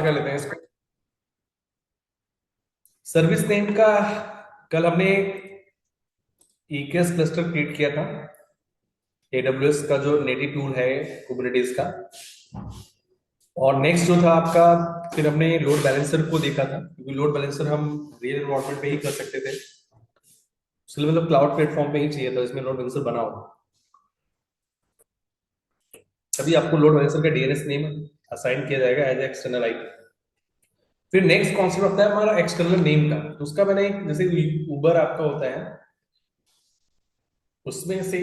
कर लेते हैं इसको। सर्विस नेम का कल हमने EKS क्लस्टर क्रिएट किया था, AWS का जो नेटिव टूल है कुबरनेटिस का। और नेक्स्ट जो था आपका, फिर हमने लोड बैलेंसर को देखा था, क्योंकि लोड बैलेंसर हम रियल एनवायरनमेंट पे ही कर सकते थे, इसलिए मतलब क्लाउड प्लेटफॉर्म पे ही चाहिए था इसमें लोड बैलेंसर बना हो। तभी आपको लोड बैलेंसर का DNS नेम असाइन किया जाएगा एज एक्सटर्नल आईपी। फिर नेक्स्ट कॉन्सेप्ट आता है हमारा एक्सटर्नल नेम का। तो उसका मैंने, जैसे उबर आपका होता है, उसमें से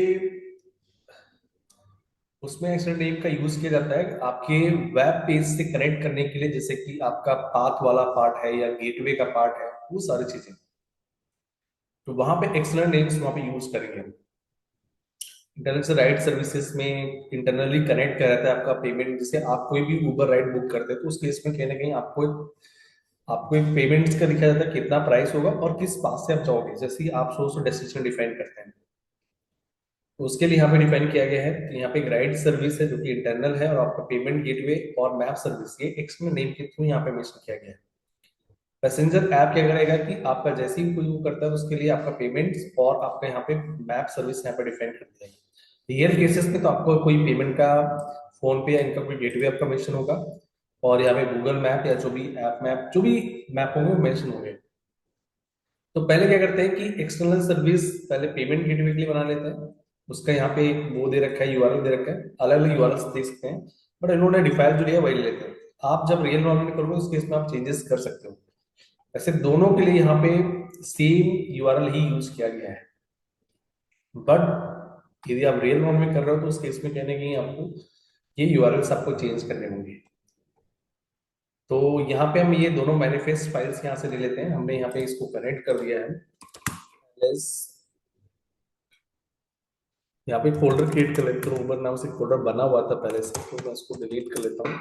उसमें एक्सटर्नल नेम का यूज किया जाता है आपके वेब पेज से कनेक्ट करने के लिए, जैसे कि आपका पाथ वाला पार्ट है या गेटवे का पार्ट है, वो सारी चीजें। तो वहां पे एक्सटर्नल नेम्स वहां पे यूज करेंगे। इंटरनेट से राइड सर्विसेज में इंटरनली कनेक्ट कर रहता है आपका पेमेंट। जैसे आप कोई भी उबर राइड बुक करते हैं तो उस केस में कहीं ना कहीं आपको एक पेमेंट का लिखा जाता है कितना प्राइस होगा और किस पास से आप जाओगे। जैसे ही आप सोर्स और डेस्टिनेशन डिफाइन करते हैं, तो उसके लिए यहाँ पे डिफाइन किया गया है कि यहाँ पे एक राइड सर्विस है जो कि इंटरनल है, और आपका पेमेंट गेटवे और मैप सर्विस ये एक्सटर्नल नेम के थ्रू यहाँ पे मेंशन किया गया है। पैसेंजर ऐप क्या करेगा कि आपका जैसे ही कोई वो करता है उसके लिए आपका पेमेंट्स और आपका यहाँ पे मैप सर्विस यहाँ पे डिफाइन कर दिया है। रियल केसेस में तो आपको कोई पेमेंट का फोन पे या इनका कोई गेटवे आपका मेंशन होगा, और यहाँ पे गूगल मैप या जो भी ऐप मैप जो भी मैप होंगे वो मेंशन होंगे। तो पहले क्या करते हैं कि एक्सटर्नल सर्विस पहले पेमेंट गेटवे के लिए बना लेते हैं। उसका यहाँ पे एक वो दे रखा है, यूआरएल दे रखा है, अलग अलग यूआरएल दे सकते हैं, बट इन्होंने डिफाल्ट जो दिया है वही ले लेते हैं। आप जब रियल नॉर्मल करोगे उस केस में आप चेंजेस कर सकते हो। ऐसे दोनों के लिए यहाँ पे सेम यूआरएल ही यूज किया गया है। बट यदि आप रियल नॉर्मल में कर रहे हो तो उस केस में कहने की आपको ये यूआरएल्स आपको चेंज करने होंगे। तो यहाँ पे हम ये दोनों मैनिफेस्ट फाइल्स यहाँ से ले लेते हैं। हमने यहाँ पे इसको कनेक्ट कर दिया है। Let's यहाँ पे एक फोल्डर क्रिएट कर लेता हूँ। उबर नाम से फोल्डर बना हुआ था पहले से, तो मैं उसको डिलीट कर लेता हूँ।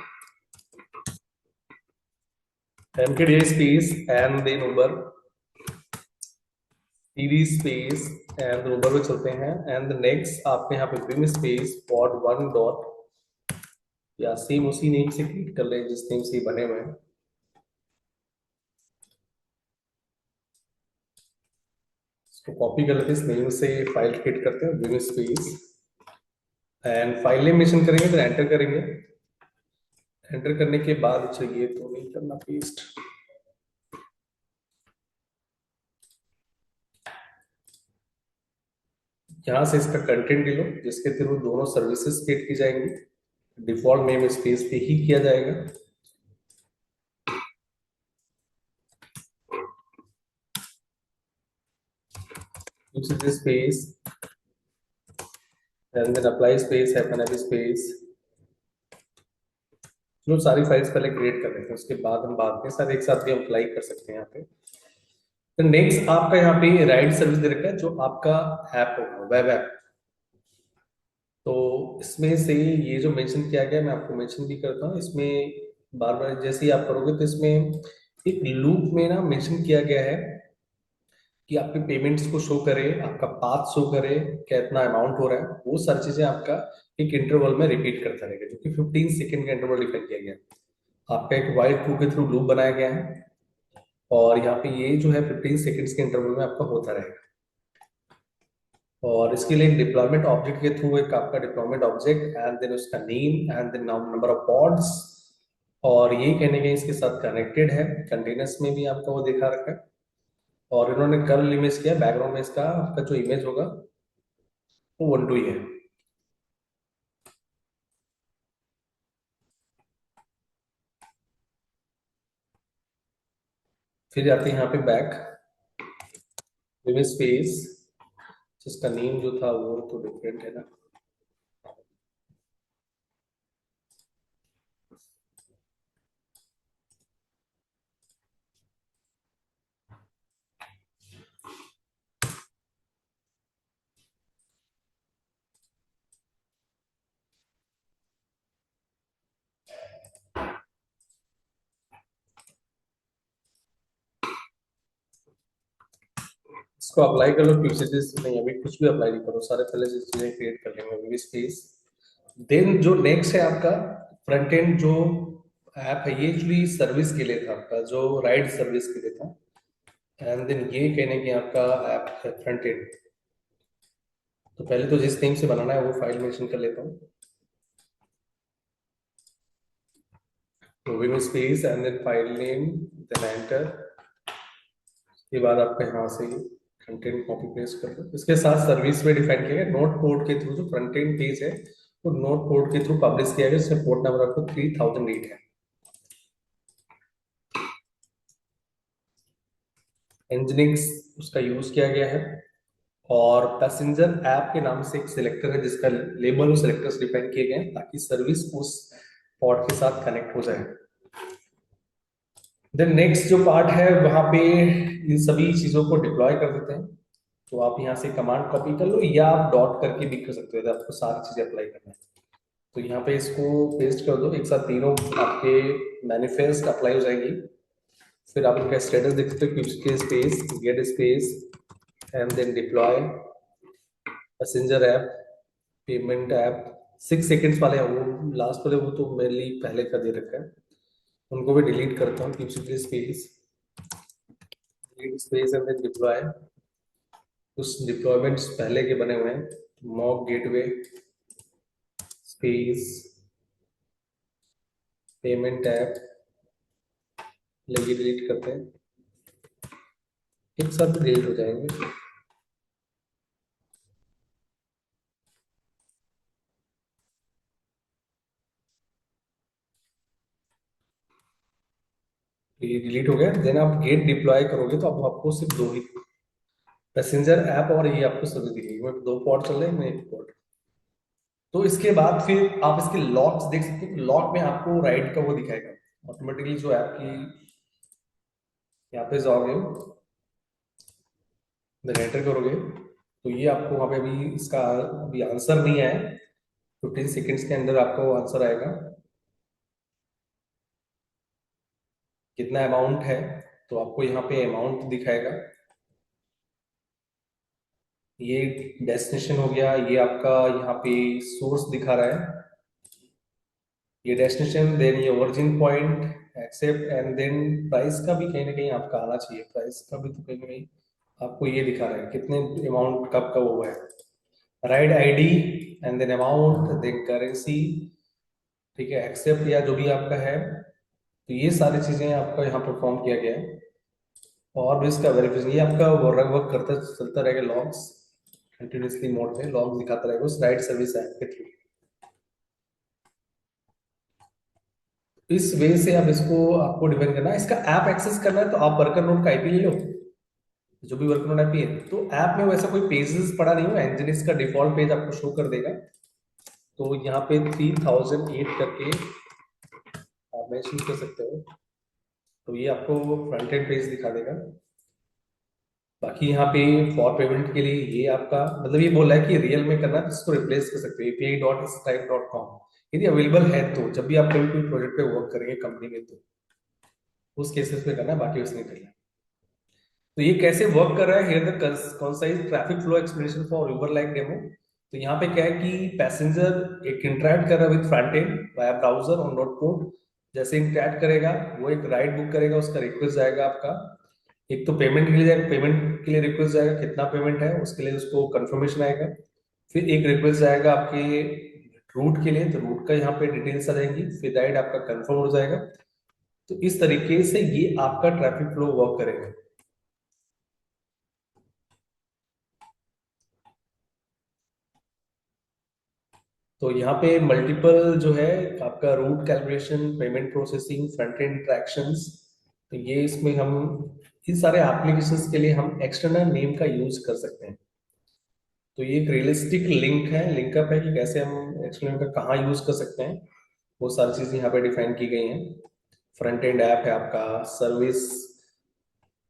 mkda space and then over td space and over पे चलते हैं। एंड नेक्स्ट आपके यहाँ पे vim स्पेस pod 1 डॉट, या सेम उसी नेम से क्रिएट कर ले जिस नेम से ये बने हुए हैं। इसको कॉपी कर लेते हैं, इस नेम से फाइल क्रिएट करते हैं vim space and file name mention करेंगे, फिर एंटर करेंगे। एंटर करने के बाद चाहिए तो नहीं करना पेस्ट, यहाँ से इसका कंटेंट ले लो जिसके थ्रू दोनों सर्विसेज क्रिएट की जाएंगी। डिफॉल्ट नेम स्पेस पे ही किया जाएगा। Usage space and then apply space है स्पेस। चलो सारी फाइल्स पहले क्रिएट कर लेते हैं, उसके बाद हम बाद में सारे एक साथ भी अप्लाई कर सकते हैं यहाँ पे। तो नेक्स्ट आपका यहाँ पे राइड सर्विस दे रखा है जो आपका ऐप होगा, वेब ऐप। तो इसमें से ये जो मेंशन किया गया मैं आपको मेंशन भी करता हूँ। इसमें बार बार जैसे ही आप करोगे तो इसमें एक लूप में ना मेंशन किया गया है कि आपके पेमेंट्स को शो करे, आपका पाथ शो करे, कितना अमाउंट हो रहा है, वो सारी चीजें आपका एक इंटरवल में रिपीट करता रहेगा, जो कि 15 सेकंड का इंटरवल डिफाइन किया गया है। आपका एक वाइल ट्रू के थ्रू लूप बनाया गया है, और यहाँ पे ये जो है 15 सेकंड्स के इंटरवल में आपका होता रहेगा। और इसके लिए डिप्लॉयमेंट ऑब्जेक्ट के थ्रू एक आपका डिप्लॉयमेंट ऑब्जेक्ट एंड देन उसका name and then number of pods, और ये कहने के इसके साथ कनेक्टेड है। कंटेनर्स में भी आपका वो दिखा रखा है, और इन्होंने कर्ल इमेज किया बैकग्राउंड में, इसका आपका जो इमेज होगा वो 1 2 ही है। फिर जाते हैं यहाँ पे बैक इमेज स्पेस, जिसका नेम जो था वो तो डिफरेंट है ना। इसको अप्लाई कर लो यूसेजेस, नहीं अभी कुछ भी अप्लाई नहीं करो, सारे पहले से चीजें क्रिएट कर लेंगे इमेज स्पेस। देन जो नेक्स्ट है आपका फ्रंट एंड जो ऐप है ये एक्चुअली सर्विस के लिए था आपका, जो राइड सर्विस के लिए था। एंड देन ये कहने की आपका ऐप है फ्रंट एंड। तो पहले तो जिस नेम से बनाना है वो फाइल मेंशन कर लेता हूँ। तो window space and then file name, then enter. उसके बाद आपका यहाँ से कंटेंट कॉपी पेस्ट कर दो। इसके साथ सर्विस में डिफाइन किया गया नोट पोर्ट के थ्रू, जो फ्रंट एंड पेज है वो नोट पोर्ट के थ्रू पब्लिश किया गया, जिसमें पोर्ट नंबर आपको 3008 है। एनजिनिक्स उसका यूज किया गया है। और पैसेंजर ऐप के नाम से एक सिलेक्टर है जिसका लेबल और सिलेक्टर्स डिफाइन किए गए हैं ताकि सर्विस उस पॉड के साथ कनेक्ट हो जाए। देन नेक्स्ट जो पार्ट है वहां पे इन सभी चीजों को डिप्लॉय कर देते हैं। तो आप यहाँ से कमांड कॉपी कर लो या आप डॉट करके भी कर सकते हो, यदि आपको सारी चीजें अप्लाई करना है। तो यहाँ पे इसको पेस्ट कर दो, एक साथ तीनों आपके मैनिफेस्ट अप्लाई हो जाएगी। फिर आप इनका स्टेटस देख सकते हो कि space get space and then deploy passenger app, payment app. 6 seconds वाले हैं वो, लास्ट वाले वो तो मेरे लिए पहले का दे रखा है, उनको भी डिलीट करता हूँ। Space space and then deploy. कुछ डिप्लॉयमेंट्स पहले के बने हुए हैं। Mock gateway space payment app, लगे डिलीट करते हैं, एक साथ डिलीट हो जाएंगे। ये डिलीट हो गया। देन आप गेट डिप्लॉय करोगे तो अब आपको सिर्फ दो ही पैसेंजर ऐप और ये आपको सर्विस दिखेगी। मैं दो पॉड चल रहे हैं, मैं एक पॉड। तो इसके बाद फिर आप इसके लॉग्स देख सकते हो। लॉग में आपको राइड का वो दिखाएगा ऑटोमेटिकली, जो ऐप की यहाँ पे जाओगे, एंटर करोगे तो ये आपको वहां पे अभी इसका अभी आंसर नहीं आया। 15 सेकेंड्स के अंदर आपको आंसर आएगा कितना अमाउंट है। तो आपको यहाँ पे अमाउंट दिखाएगा। ये डेस्टिनेशन हो गया, ये आपका यहाँ पे सोर्स दिखा रहा है, ये डेस्टिनेशन। देन ये origin point except and then price का भी कहीं ना कहीं आपका आना चाहिए। प्राइस का भी तो कहीं ना कहीं आपको ये दिखा रहा है कितने अमाउंट कब का हुआ है। Ride ID and then amount then currency, ठीक है, एक्सेप्ट या जो भी आपका है। तो ये सारी चीजें आपका यहाँ परफॉर्म किया गया है। और भी इसका वेरिफिकेशन ये आपका वर्क करता चलता रहेगा। लॉग्स कंटिन्यूसली मोड में लॉग दिखाता रहेगा उस राइड सर्विस ऐप के थ्रू। इस वे से आप इसको आपको डिफाइन करना है। इसका ऐप एक्सेस करना है तो आप वर्कर नोड का आईपी ले लो, जो भी वर्कर नोड आईपी है। तो ऐप में वैसा कोई पेजेस पड़ा नहीं हो, एनजिनिक्स का डिफॉल्ट पेज आपको शो कर देगा। तो यहाँ पे 3008 करके आप मेंशन कर सकते हो। तो ये आपको फ्रंट एंड पेज दिखा देगा। बाकी यहाँ पे फॉर पेमेंट के लिए ये आपका मतलब ये बोल रहा है कि रियल में करना है तो इसको रिप्लेस कर सकते हो api.stripe.com, यदि अवेलेबल है तो। जब भी आप कभी कोई प्रोजेक्ट पे वर्क करेंगे कंपनी में तो उस केसेस में करना है, बाकी उसने करना है। तो ये कैसे वर्क कर रहा है, here the concise traffic flow explanation for Uber like demo. तो यहाँ पे क्या है कि पैसेंजर एक इंटरेक्ट कर रहा है with front end via browser on dot code. जैसे इंटरेक्ट करेगा वो एक राइड बुक करेगा, उसका रिक्वेस्ट जाएगा आपका। एक तो पेमेंट के लिए जाएगा, पेमेंट के लिए रिक्वेस्ट जाएगा कितना पेमेंट है उसके लिए उसको कंफर्मेशन आएगा। फिर एक रिक्वेस्ट जाएगा आपके रूट के लिए, तो रूट का यहाँ पे डिटेल्स आ जाएंगी, फिर राइड आपका कंफर्म हो जाएगा। तो इस तरीके से ये आपका ट्रैफिक फ्लो वर्क करेगा। तो यहाँ पे मल्टीपल जो है आपका route calculation, payment processing, front end interactions. तो ये इसमें हम इन सारे एप्लीकेशंस के लिए हम एक्सटर्नल नेम का यूज कर सकते हैं। तो ये एक रियलिस्टिक लिंक है, लिंकअप है कि कैसे हम एक्सटर्नल का कहाँ यूज कर सकते हैं। वो सारी चीजें यहाँ पे डिफाइन की गई हैं। फ्रंट एंड ऐप है आपका, सर्विस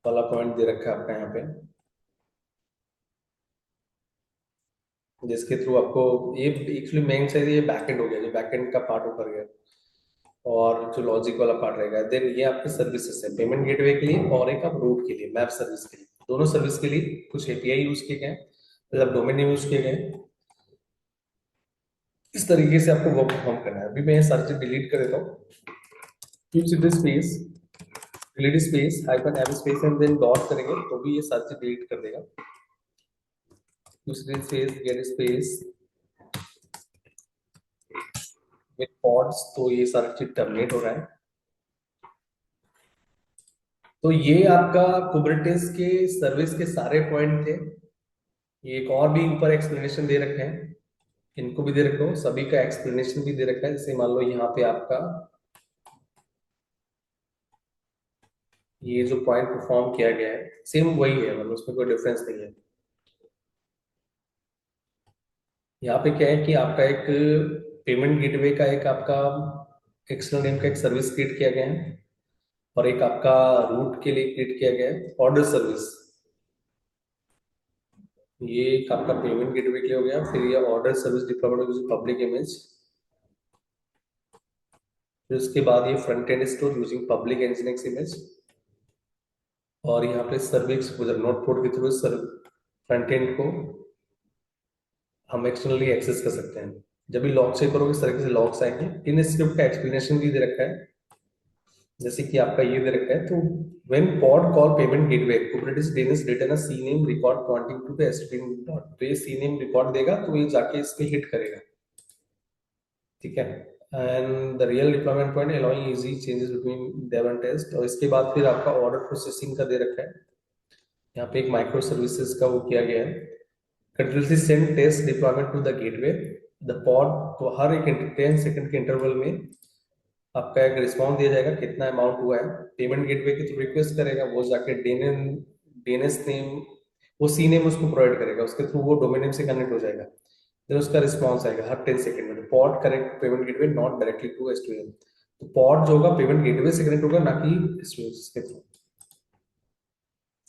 वाला पॉइंट दे रखा है आपका यहाँ पे, जिसके थ्रू आपको ये एक्चुअली मेन चाहिए, ये बैकएंड हो गया, जो बैकएंड का पार्ट ऊपर गया। और जो लॉजिक वाला पार्ट रहेगा, देन ये आपके सर्विसेज है, पेमेंट गेटवे के लिए और एक आप रूट के लिए, मैप सर्विस के लिए। दोनों सर्विस के लिए कुछ एपीआई यूज किए गए, मतलब डोमेन यूज किए गए। इस तरीके से आपको वो परफॉर्म करना है। अभी मैं ये सारी चीज डिलीट कर देता हूँ। You see this space, LED space hyphen M space and then dot करेंगे तो भी ये सारी चीज डिलीट कर देगा। दूसरी space get space with pods, तो ये सारी चीज टर्मिनेट हो रहा है। तो ये आपका कुबरनेटिस के सर्विस के सारे पॉइंट थे। ये एक और भी ऊपर एक्सप्लेनेशन दे रखे हैं, इनको भी दे रखे हो, सभी का एक्सप्लेनेशन भी दे रखा है। जैसे मान लो यहाँ पे आपका ये जो पॉइंट परफॉर्म किया गया है सेम वही है, मतलब उसमें कोई डिफरेंस नहीं है। यहाँ पे क्या है कि आपका एक पेमेंट गेटवे का एक आपका एक्सटर्नल नेम का एक सर्विस क्रिएट किया गया है, और एक आपका रूट के लिए क्रिएट किया गया है ऑर्डर सर्विस। ये एक आपका पेमेंट गेटवे के लिए हो गया। फिर ये order service deployment using public image. फिर उसके बाद ये front end store using public NGX image. और यहाँ पे सर्व एक्सपोजर नोट पोर्ट के थ्रू फ्रंट एंड को हम एक्सटर्नली एक्सेस कर सकते हैं। जब भी लॉग चेक करोगे इस तरीके से लॉग्स आएंगे। इन स्क्रिप्ट का एक्सप्लेनेशन भी दे रखा है, जैसे कि आपका ये दे रखा है। तो when pod call payment gateway Kubernetes DNS return a CNAME record pointing to the STM dot, तो ये सीनेम रिकॉर्ड देगा तो ये जाके इस पे हिट करेगा, ठीक है। And the real deployment point allowing easy changes between dev and test. और इसके बाद फिर आपका ऑर्डर प्रोसेसिंग का दे रखा है। यहाँ पे एक माइक्रो सर्विसेज का वो किया गया है। Continuously send test deployment to the gateway the pod, तो हर एक 10 सेकंड के इंटरवल में आपका एक रिस्पॉन्स दिया जाएगा कितना अमाउंट हुआ है। पेमेंट गेटवे की तो रिक्वेस्ट करेगा, वो जाके डीएनएस नेम, वो सी नेम उसको प्रोवाइड करेगा, उसके थ्रू वो डोमेन नेम से कनेक्ट हो जाएगा। फिर उसका रिस्पॉन्स आएगा हर 10 सेकंड में। Pod connect payment gateway not directly to STM, तो पॉड जो होगा पेमेंट गेटवे से कनेक्ट होगा, ना कि एसटीएम के थ्रू।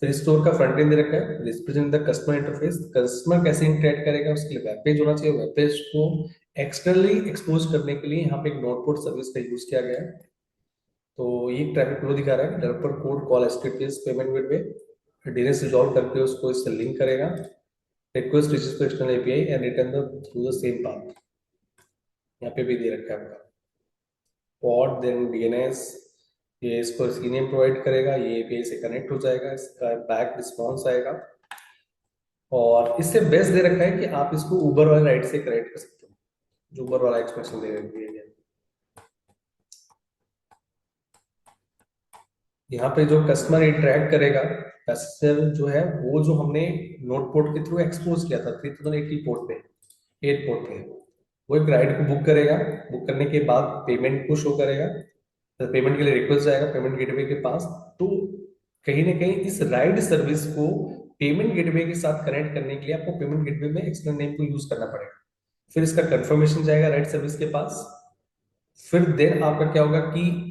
फिर स्टोर का फ्रंट एंड दे रखा है, represent the customer interface, customer कैसे इंटरेक्ट करेगा उसके लिए वेब पेज होना चाहिए। वेब पेज को एक्सटर्नली एक्सपोज करने के लिए यहाँ पे एक नोटपोर्ट सर्विस का यूज किया गया है। तो ये ट्रैफिक फ्लो दिखा रहा है, developer code call STPS payment gateway, DNS resolve करके उसको इससे लिंक करेगा, request reaches to external API and return the through the same path. यहाँ पे भी दे रखा है आपका पॉड देन डीएनएस, ये इसको सीनेम प्रोवाइड करेगा, ये एपीआई से कनेक्ट हो जाएगा, इसका बैक रिस्पॉन्स आएगा। और इससे बेस्ट दे रखा है कि आप इसको उबर वाले राइट से कनेक्ट कर सकते हो, जो उबर वाला एक्सप्रेशन दे दिया गया। यहाँ पे जो कस्टमर इंटरेक्ट करेगा, पैसेंजर जो है वो जो हमने नोट पोर्ट के थ्रू एक्सपोज किया था 3080 पोर्ट पे, एयरपोर्ट पे, वो एक राइड को बुक करेगा। बुक करने के बाद पेमेंट को शो करेगा, तो पेमेंट के लिए रिक्वेस्ट जाएगा पेमेंट गेटवे के पास। तो कहीं ना कहीं इस राइड सर्विस को पेमेंट गेटवे के साथ कनेक्ट करने के लिए आपको पेमेंट गेटवे में एक्सटर्नल नेम को यूज करना पड़ेगा। फिर इसका कंफर्मेशन जाएगा राइड सर्विस के पास। फिर देन आपका क्या होगा कि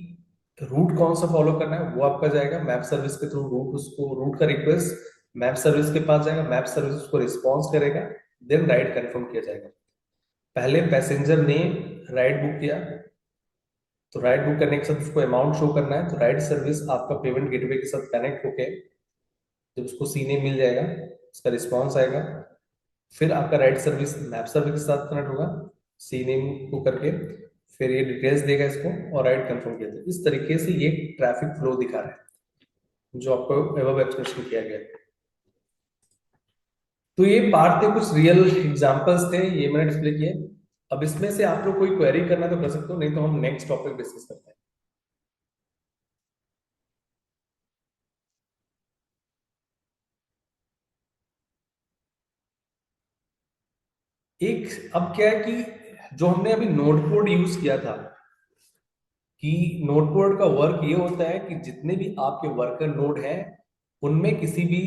रूट कौन सा फॉलो करना है वो आपका जाएगा मैप सर्विस के थ्रू, रूट उसको रूट का रिक्वेस्ट मैप सर्विस के पास जाएगा, मैप सर्विस उसको रिस्पॉन्स करेगा, देन राइड कंफर्म किया जाएगा। पहले पैसेंजर ने राइड बुक किया, तो राइड बुक करने के साथ उसको अमाउंट शो करना है, तो राइड सर्विस आपका पेमेंट गेटवे के साथ कनेक्ट होके जब उसको सीने मिल जाएगा उसका रिस्पॉन्स आएगा। फिर आपका राइड सर्विस मैप सर्विस के साथ कनेक्ट होगा सीने को करके, फिर ये डिटेल्स देगा इसको और राइड कंफर्म किया जाएगा। इस तरीके से ये ट्रैफिक फ्लो दिखा रहा है जो आपको एबव एक्सप्रेशन किया गया है। तो ये पार्ट थे, कुछ रियल एग्जांपल्स थे, ये मैंने डिस्प्ले किए। अब इसमें से आप लोग कोई क्वेरी करना तो कर सकते हो, नहीं तो हम नेक्स्ट टॉपिक डिस्कस करते हैं। एक अब क्या है कि जो हमने अभी नोड कोड यूज किया था, कि नोड कोड का वर्क ये होता है कि जितने भी आपके वर्कर नोड हैं उनमें किसी भी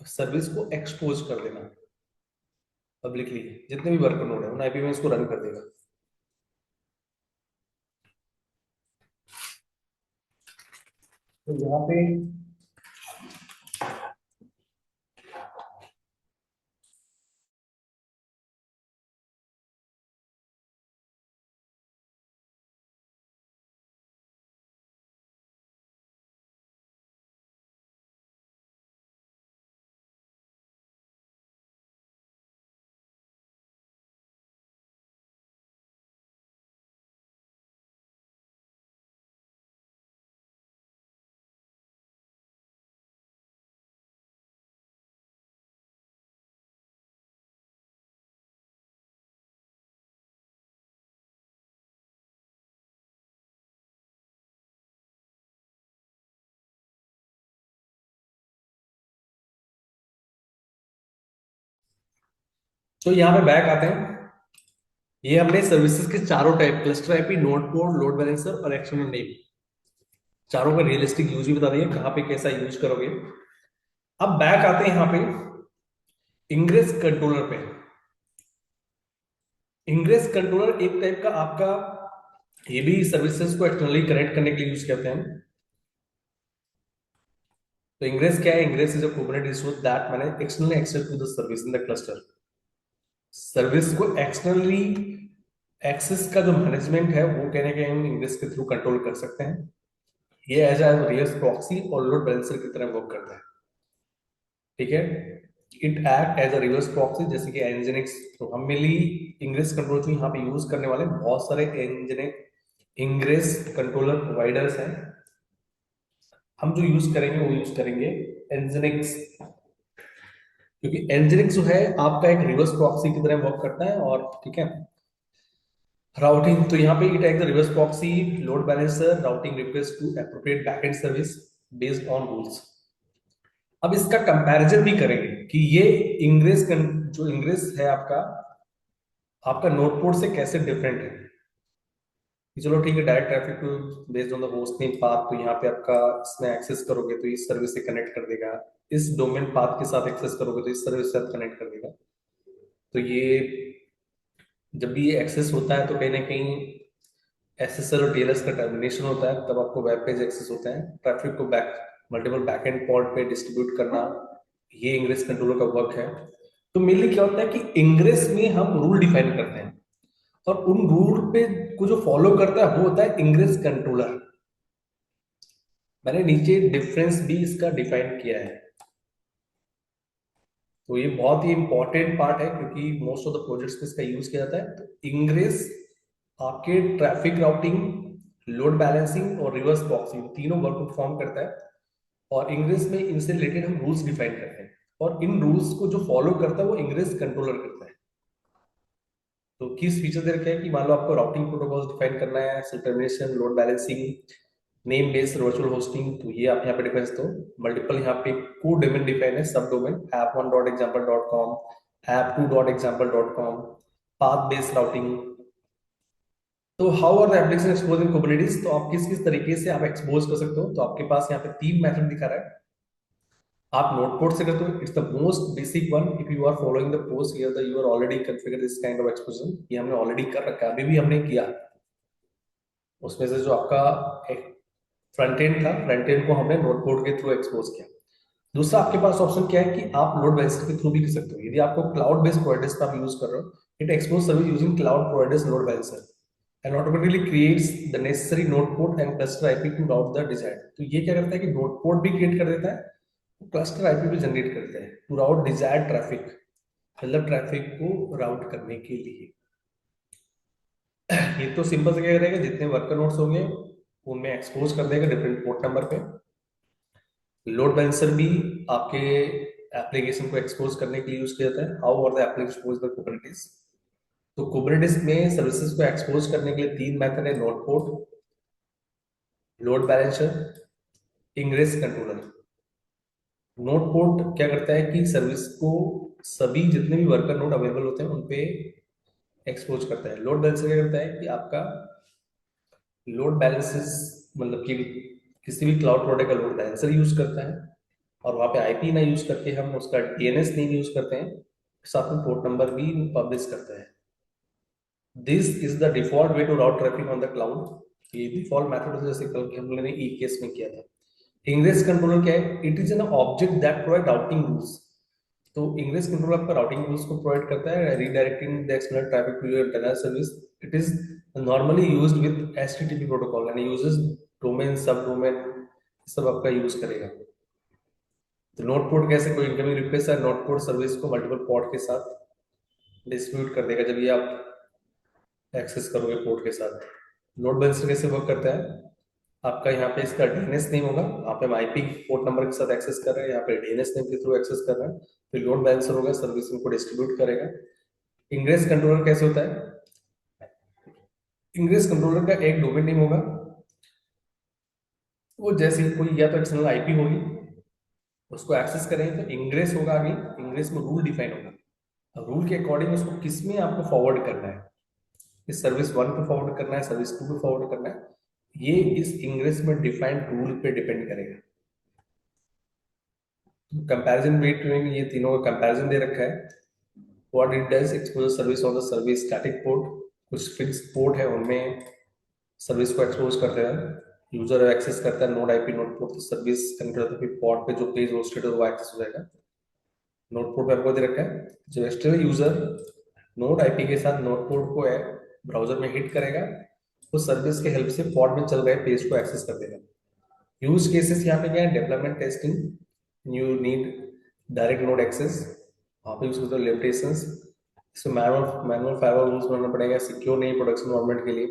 सर्विस को एक्सपोज कर देना पब्लिकली, जितने भी वर्कर नोड है उन आईपी में इसको रन कर देगा। तो यहाँ पे तो यहाँ पे बैक आते हैं। ये हमने सर्विसेज के चारों type, cluster IP, node port, load balancer और एक्सटर्नल नेम, चारों का रियलिस्टिक यूज भी बता दिया, कहाँ पे कैसा यूज करोगे। अब बैक आते हैं यहाँ पे इंग्रेस कंट्रोलर पे। इंग्रेस कंट्रोलर एक टाइप का आपका, ये भी सर्विसेज को एक्सटर्नली कनेक्ट करने के लिए यूज करते हैं। तो इंग्रेस क्या है? Ingress is a Kubernetes resource that manage externally access to the service in the cluster. Service को एक्सटर्नली एक्सेस का जो मैनेजमेंट है वो कहने के हम इंग्रेस के थ्रू कंट्रोल कर सकते हैं। ये एज ए रियल प्रॉक्सी और लोड बैलेंसर की तरह वर्क करता है। ठीक है, it act as a reverse proxy, जैसे कि एनजिनिक्स। तो हम मेनली इंग्रेस कंट्रोल जो यहाँ पे यूज करने वाले बहुत सारे एनजिनिक इंग्रेस कंट्रोलर प्रोवाइडर्स हैं। हम जो यूज करेंगे वो यूज करेंगे एनजिनिक्स, क्योंकि एनजिनिक्स जो है आपका एक रिवर्स प्रॉक्सी की तरह वर्क करता है। और ठीक है, राउटिंग तो यहाँ पे it act the reverse proxy, load balancer, routing request to appropriate backend service based on rules. अब इसका कंपैरिजन भी करेंगे कि ये इंग्रेस जो इंग्रेस है आपका आपका नोड पोर्ट से कैसे डिफरेंट है। कि चलो ठीक है, डायरेक्ट ट्रैफिक को based on the host name path, तो यहाँ पे आपका इसमें एक्सेस करोगे तो इस सर्विस से कनेक्ट कर देगा, इस डोमेन पाथ के साथ एक्सेस करोगे तो इस सर्विस से कनेक्ट कर देगा। तो ये जब भी ये एक्सेस होता है तो कहीं ना कहीं एसएसएल और टीएलएस का टर्मिनेशन होता है, तब आपको वेब पेज एक्सेस होता है। ट्रैफिक को मल्टीपल बैकएंड पॉड पे डिस्ट्रीब्यूट करना, ये इंग्रेस कंट्रोलर का वर्क है। तो मेनली क्या होता है कि इंग्रेस में हम रूल डिफाइन करते हैं, और उन रूल पे को जो फॉलो करता है वो होता है इंग्रेस कंट्रोलर। मैंने नीचे डिफरेंस भी इसका डिफाइन किया है। तो ये बहुत ही इंपॉर्टेंट पार्ट है, क्योंकि मोस्ट ऑफ द प्रोजेक्ट्स में इसका यूज किया जाता है। तो इंग्रेस आपके ट्रैफिक राउटिंग, लोड बैलेंसिंग और रिवर्स प्रॉक्सी तीनों वर्क परफॉर्म करता है। और इंग्रेस में इनसे रिलेटेड हम रूल्स डिफाइन करते हैं, और इन रूल्स को जो फॉलो करता है वो इंग्रेस कंट्रोलर करता है। तो किस फीचर दे रखे हैं कि मान लो आपको राउटिंग प्रोटोकॉल्स डिफाइन करना है, termination, load balancing, name based virtual hosting, तो ये आप यहाँ पे डिफाइन तो मल्टीपल यहाँ पे को डोमेन डिफाइन है, subdomain app1.example.com, app2.example.com, path based routing. तो how are the application expose in Kubernetes, तो आप किस किस तरीके से आप एक्सपोज कर सकते हो। तो आपके पास यहाँ पे तीन मेथड दिखा रहा है। आप नोटपोर्ट से करते हो, it's the most basic one. If you are following the post here the you are already configure this kind of exposure, ये हमने ऑलरेडी कर रखा है, अभी भी हमने किया। उसमें से जो आपका एक फ्रंट एंड था, फ्रंट एंड को हमने नोटपोर्ट के थ्रू एक्सपोज किया। दूसरा आपके पास ऑप्शन क्या है कि आप लोड बैलेंसर के थ्रू भी कर सकते हो। यदि आपको क्लाउड बेस्ड प्रोवाइडर्स का आप यूज कर रहे हो, it expose service using cloud providers load balancer and automatically creates the necessary node port and cluster IP to route the desired. तो ये क्या करता है कि नोड पोर्ट भी क्रिएट कर देता है, क्लस्टर आईपी भी जनरेट करता है टू राउट डिजायर्ड ट्रैफिक, मतलब ट्रैफिक को राउट करने के लिए। ये तो सिंपल से क्या करेगा, जितने वर्कर नोड्स होंगे उनमें एक्सपोज कर देगा डिफरेंट पोर्ट नंबर पे। लोड बैलेंसर भी आपके एप्लीकेशन को एक्सपोज करने के लिए यूज किया जाता है। How are the application expose the Kubernetes, तो कुबरनेटिस में सर्विसेज को एक्सपोज करने के लिए तीन मेथड है, node port, load balancer, ingress controller. Node port क्या करता है कि सर्विस को सभी जितने भी वर्कर नोड अवेलेबल होते हैं उनपे एक्सपोज करता है। लोड बैलेंसर क्या करता है कि आपका लोड बैलेंसेस, मतलब कि किसी भी क्लाउड प्रोवाइडर का लोड बैलेंसर यूज करता है, और वहां पे आईपी ना यूज करके हम उसका डीएनएस नेम यूज करते हैं, साथ में पोर्ट नंबर भी पब्लिश करता है। This is the default way to route traffic on the cloud. ये डिफॉल्ट मेथड जैसे कल के हम लोगों ने ई केस में किया था। इंग्रेस कंट्रोलर क्या है, it is an object that provide routing rules. तो इंग्रेस कंट्रोलर आपका राउटिंग रूल्स को प्रोवाइड करता है, redirecting the external traffic to your internal service. It is normally used with HTTP protocol and uses domain, subdomain, sub आपका use करेगा। तो node port कैसे, कोई इनकमिंग रिक्वेस्ट है, नोड पोर्ट सर्विस को मल्टीपल पोर्ट के साथ distribute कर देगा जब ये आप एक्सेस करोगे पोर्ट के साथ। लोड बैलेंसर कैसे वर्क करता है, आपका यहाँ पे इसका डीएनएस नेम होगा, यहाँ पे हम आईपी पोर्ट नंबर के साथ एक्सेस कर रहे हैं, यहाँ पे डीएनएस नेम के थ्रू एक्सेस कर रहे हैं। फिर लोड बैलेंसर होगा, सर्विस इनको डिस्ट्रीब्यूट करेगा। इंग्रेस कंट्रोलर कैसे होता है, इंग्रेस कंट्रोलर का एक डोमेन नेम होगा, वो जैसे ही कोई या तो एक्सटर्नल आईपी होगी उसको एक्सेस करेंगे तो इंग्रेस होगा, आगे इंग्रेस में रूल डिफाइन होगा। रूल के अकॉर्डिंग उसको किस में आपको फॉरवर्ड करना है, इस सर्विस 1 पे फॉरवर्ड करना है, सर्विस 2 पे फॉरवर्ड करना है, ये इस इंग्रेस में डिफाइंड रूल पे डिपेंड करेगा। कंपैरिजन बिटवीन ये तीनों का कंपैरिजन दे रखा है। What it does, expose service on the service static port, कुछ फिक्स पोर्ट है उनमें सर्विस को एक्सपोज करते हैं, यूजर एक्सेस करता है नोड आईपी नोड पोर्ट, तो सर्विस कनेक्ट होता है, फिर पोर्ट पे जो पेज होस्टेड है वो एक्सेस हो जाएगा। नोड पोर्ट पे आपको दे रखा है, जब एक्सटर्नल यूजर नोड आईपी के साथ नोड पोर्ट को है ब्राउजर में हिट करेगा, तो सर्विस के हेल्प से पॉड में चल रहे पेज को एक्सेस कर देगा। यूज केसेस यहाँ पे क्या है, development testing, you need direct node access, वहाँ पे यूज करते हो लिमिटेशंस, इसमें मैनुअल मैनुअल फायरवॉल रूल्स बनाना पड़ेगा, सिक्योर नहीं प्रोडक्शन एनवायरनमेंट के लिए।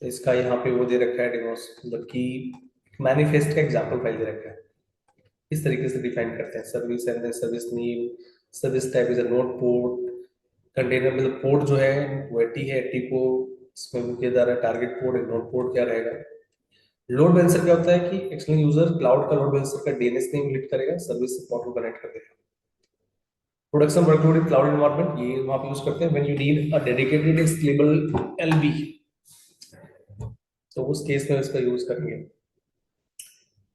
तो इसका यहाँ पे वो दे रखा है डिमोस, मतलब कि मैनिफेस्ट का एग्जाम्पल फाइल दे रखा है, इस तरीके से डिफाइन करते हैं service and service name, service type is a node port, container मतलब पोर्ट जो है वो एटी है, एटी को इसमें वो किया जा रहा है टारगेट पोर्ट, नोड पोर्ट क्या रहेगा। लोड बैलेंसर क्या होता है कि एक्सटर्नल यूजर क्लाउड का लोड बैलेंसर का डीएनएस नेम हिट करेगा, सर्विस से पोर्ट को कनेक्ट कर देगा। Production workload in cloud environment, ये वहां पे यूज करते हैं when you need a dedicated scalable LB, तो उस केस में इसका यूज करेंगे।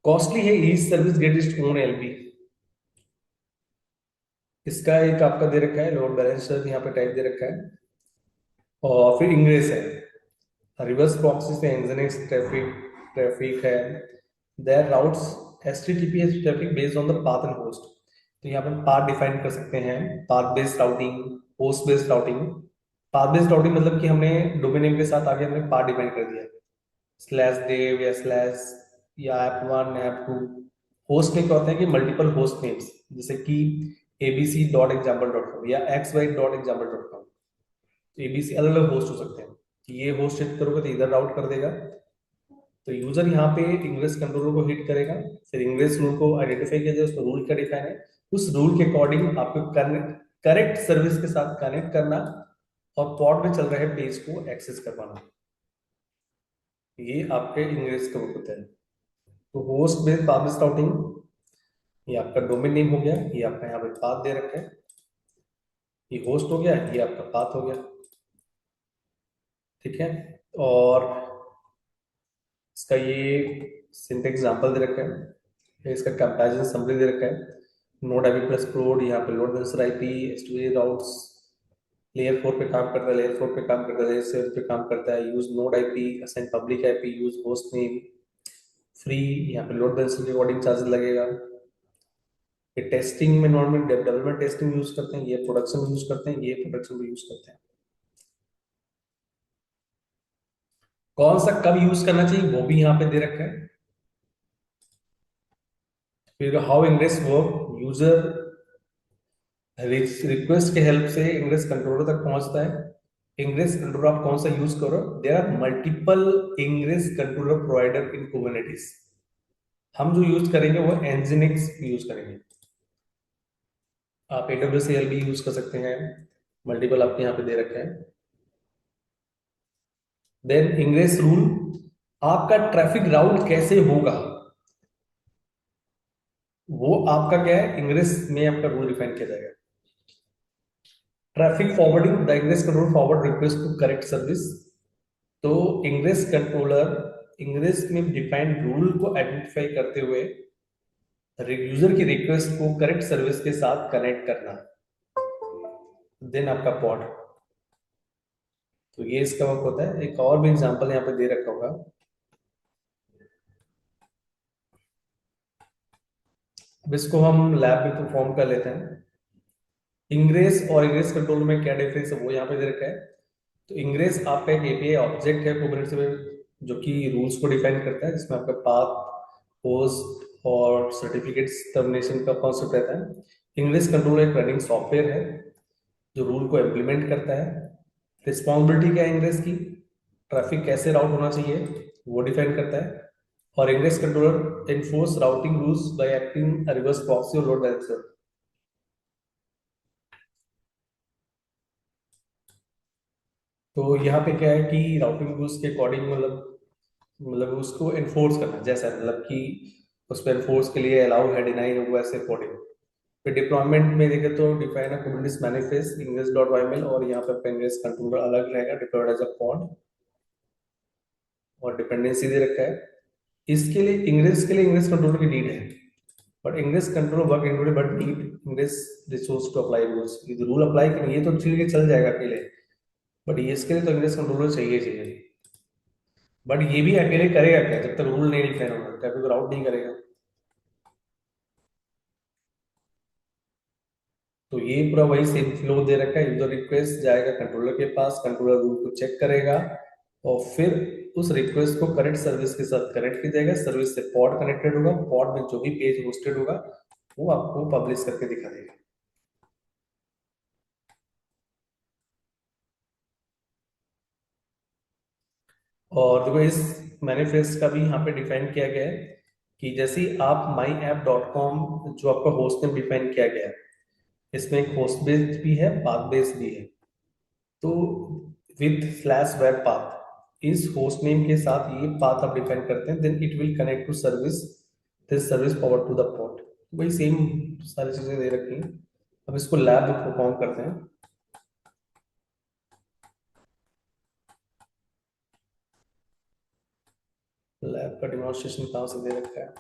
कॉस्टली है each service get its own LB, इसका एक आपका दे रखा है लोड बैलेंसर यहाँ पे टाइप दे रखा है। और फिर इंग्रेस है, रिवर्स प्रॉक्सी से एनजिनिक्स ट्रैफिक ट्रैफिक है, there routes HTTPS traffic based on the path and host, तो यहाँ पे पाथ डिफाइन कर सकते हैं, path based routing, host based routing. Path based routing मतलब कि हमने डोमेन नेम के साथ आगे हमने पाथ डिफाइन कर दिया, स्लैश देव या स्लैश या app one app two. Host में क्या होता है कि मल्टीपल होस्ट नेम्स, जैसे कि ABC dot example dot com या X Y dot example dot com, तो एबीसी अलग अलग होस्ट हो सकते हैं, कि ये होस्ट हिट करोगे तो इधर राउट कर देगा। तो यूजर यहाँ पे इंग्रेस कंट्रोलर को हिट करेगा, फिर इंग्रेस रूल को आइडेंटिफाई किया जाए, उसका रूल क्या डिफाइन है, उस रूल के अकॉर्डिंग आपको करेक्ट सर्विस के साथ कनेक्ट करना और पॉड में चल रहे पेज को एक्सेस करवाना, ये आपके इंग्रेस का होता है। तो होस्ट बेस्ड पाथ राउटिंग, ये आपका डोमेन नेम हो गया, ये आपका यहाँ पे पाथ दे रखा है, ये होस्ट हो गया, ये आपका पाथ हो गया, ठीक है। और इसका ये सिंटेक्स एग्जांपल दे रखा है, इसका कंपैरिजन समरी दे रखा है। नोड आईपी प्लस प्रोड, यहाँ पे लोड बैलेंसर आईपी एस2ए राउट्स, लेयर 4 पे काम करता है, लेयर 4 पे काम करता है, लेयर 7 पे काम करता है, use node IP assign public IP, use host name, free, यहाँ पे लोड बैलेंसर के अकॉर्डिंग चार्जेस लगेगा। ये टेस्टिंग में नॉर्मल डेवलपमेंट टेस्टिंग यूज करते हैं, ये प्रोडक्शन में यूज करते हैं, ये प्रोडक्शन में यूज करते हैं। कौन सा कब यूज करना चाहिए वो भी यहाँ पे दे रखा है। फिर how ingress work, user request के हेल्प से इंग्रेस कंट्रोलर तक पहुंचता है। इंग्रेस कंट्रोलर आप कौन सा यूज करो, there are multiple ingress controller provider in Kubernetes, हम जो यूज करेंगे वो एनजिनिक्स यूज करेंगे। आप एडब्ल्यूएस एल भी यूज कर सकते हैं, मल्टीपल आपके यहाँ पे दे रखे हैं। देन इंग्रेस रूल, आपका ट्रैफिक राउट कैसे होगा वो आपका क्या है, इंग्रेस में आपका रूल डिफाइन किया जाएगा। Traffic forwarding, the ingress control forward request to correct service, तो इंग्रेस कंट्रोलर इंग्रेस में डिफाइंड रूल को आइडेंटिफाई करते हुए यूजर की रिक्वेस्ट को करेक्ट सर्विस के साथ कनेक्ट करना, देन आपका पॉड। तो ये इसका वर्क होता है। एक और भी एग्जांपल यहाँ पे दे रखा होगा, अब इसको हम लैब में परफॉर्म कर लेते हैं। इंग्रेस और इंग्रेस कंट्रोल में क्या डिफरेंस है वो यहाँ पे दे रखा है। तो इंग्रेस आपका एक एपीआई ऑब्जेक्ट है कुबरनेटिस में, जो कि रूल्स को डिफाइन करता है, जिसमें आपका पाथ, पोस्ट और सर्टिफिकेट्स टर्मिनेशन का कॉन्सेप्ट रहता है। इंग्रेस कंट्रोल एक रनिंग सॉफ्टवेयर है जो रूल को इम्प्लीमेंट करता है। रिस्पॉन्सिबिलिटी क्या है इंग्रेस की, ट्रैफिक कैसे राउट होना चाहिए वो डिफाइन करता है। और ingress controller enforce routing rules bye acting reverse proxy और लोड बैलेंसर। तो यहाँ पे क्या है कि राउटिंग रूल्स के अकॉर्डिंग मतलब उसको एनफोर्स करना, जैसा मतलब कि उस पर एनफोर्स के लिए अलाउ है डिनाई है वो ऐसे अकॉर्डिंग। फिर डिप्लॉयमेंट में देखें तो define a Kubernetes manifest ingress dot YAML, और यहाँ पे आपका इंग्लिश कंट्रोलर अलग रहेगा, डिप्लॉयड एज अ पॉड, और डिपेंडेंसी दे रखा है। इसके लिए इंग्लिश कंट्रोलर की नीड है, but ingress control work included but need ingress resource to apply rules. ये रूल अप्लाई करें ये तो ठीक है, चल जाएगा अकेले, बट ये इसके लिए तो इंग्लिश कंट्रोलर चाहिए चाहिए। बट ये भी अकेले करेगा क्या जब तक रूल नहीं डिफाइन होगा, ट्रैफिक राउट नहीं करेगा। तो ये पूरा वही सेम फ्लो दे रखा है, यूजर रिक्वेस्ट जाएगा कंट्रोलर के पास, कंट्रोलर रूल को चेक करेगा, और फिर उस रिक्वेस्ट को करेक्ट सर्विस के साथ कनेक्ट किया जाएगा, सर्विस से पॉड कनेक्टेड होगा, पॉड में जो भी पेज होस्टेड होगा वो आपको पब्लिश करके दिखा देगा। और देखो इस मैनिफेस्ट का भी यहाँ पे डिफाइन किया गया है कि जैसे ही आप माई ऐप डॉट कॉम जो आपका होस्ट नेम डिफाइन किया गया है, इसमें एक होस्ट बेस्ड भी है, पाथ बेस्ड भी है। तो विथ स्लैश वेब पाथ, इस होस्ट नेम के साथ ये पाथ आप डिफाइन करते हैं, then it will connect to service, this service power to the port. वही सेम सारी चीजें दे रखी हैं। अब इसको लैब में परफॉर्म करते हैं। लैब का डिमॉन्स्ट्रेशन कहाँ से दे रखा है?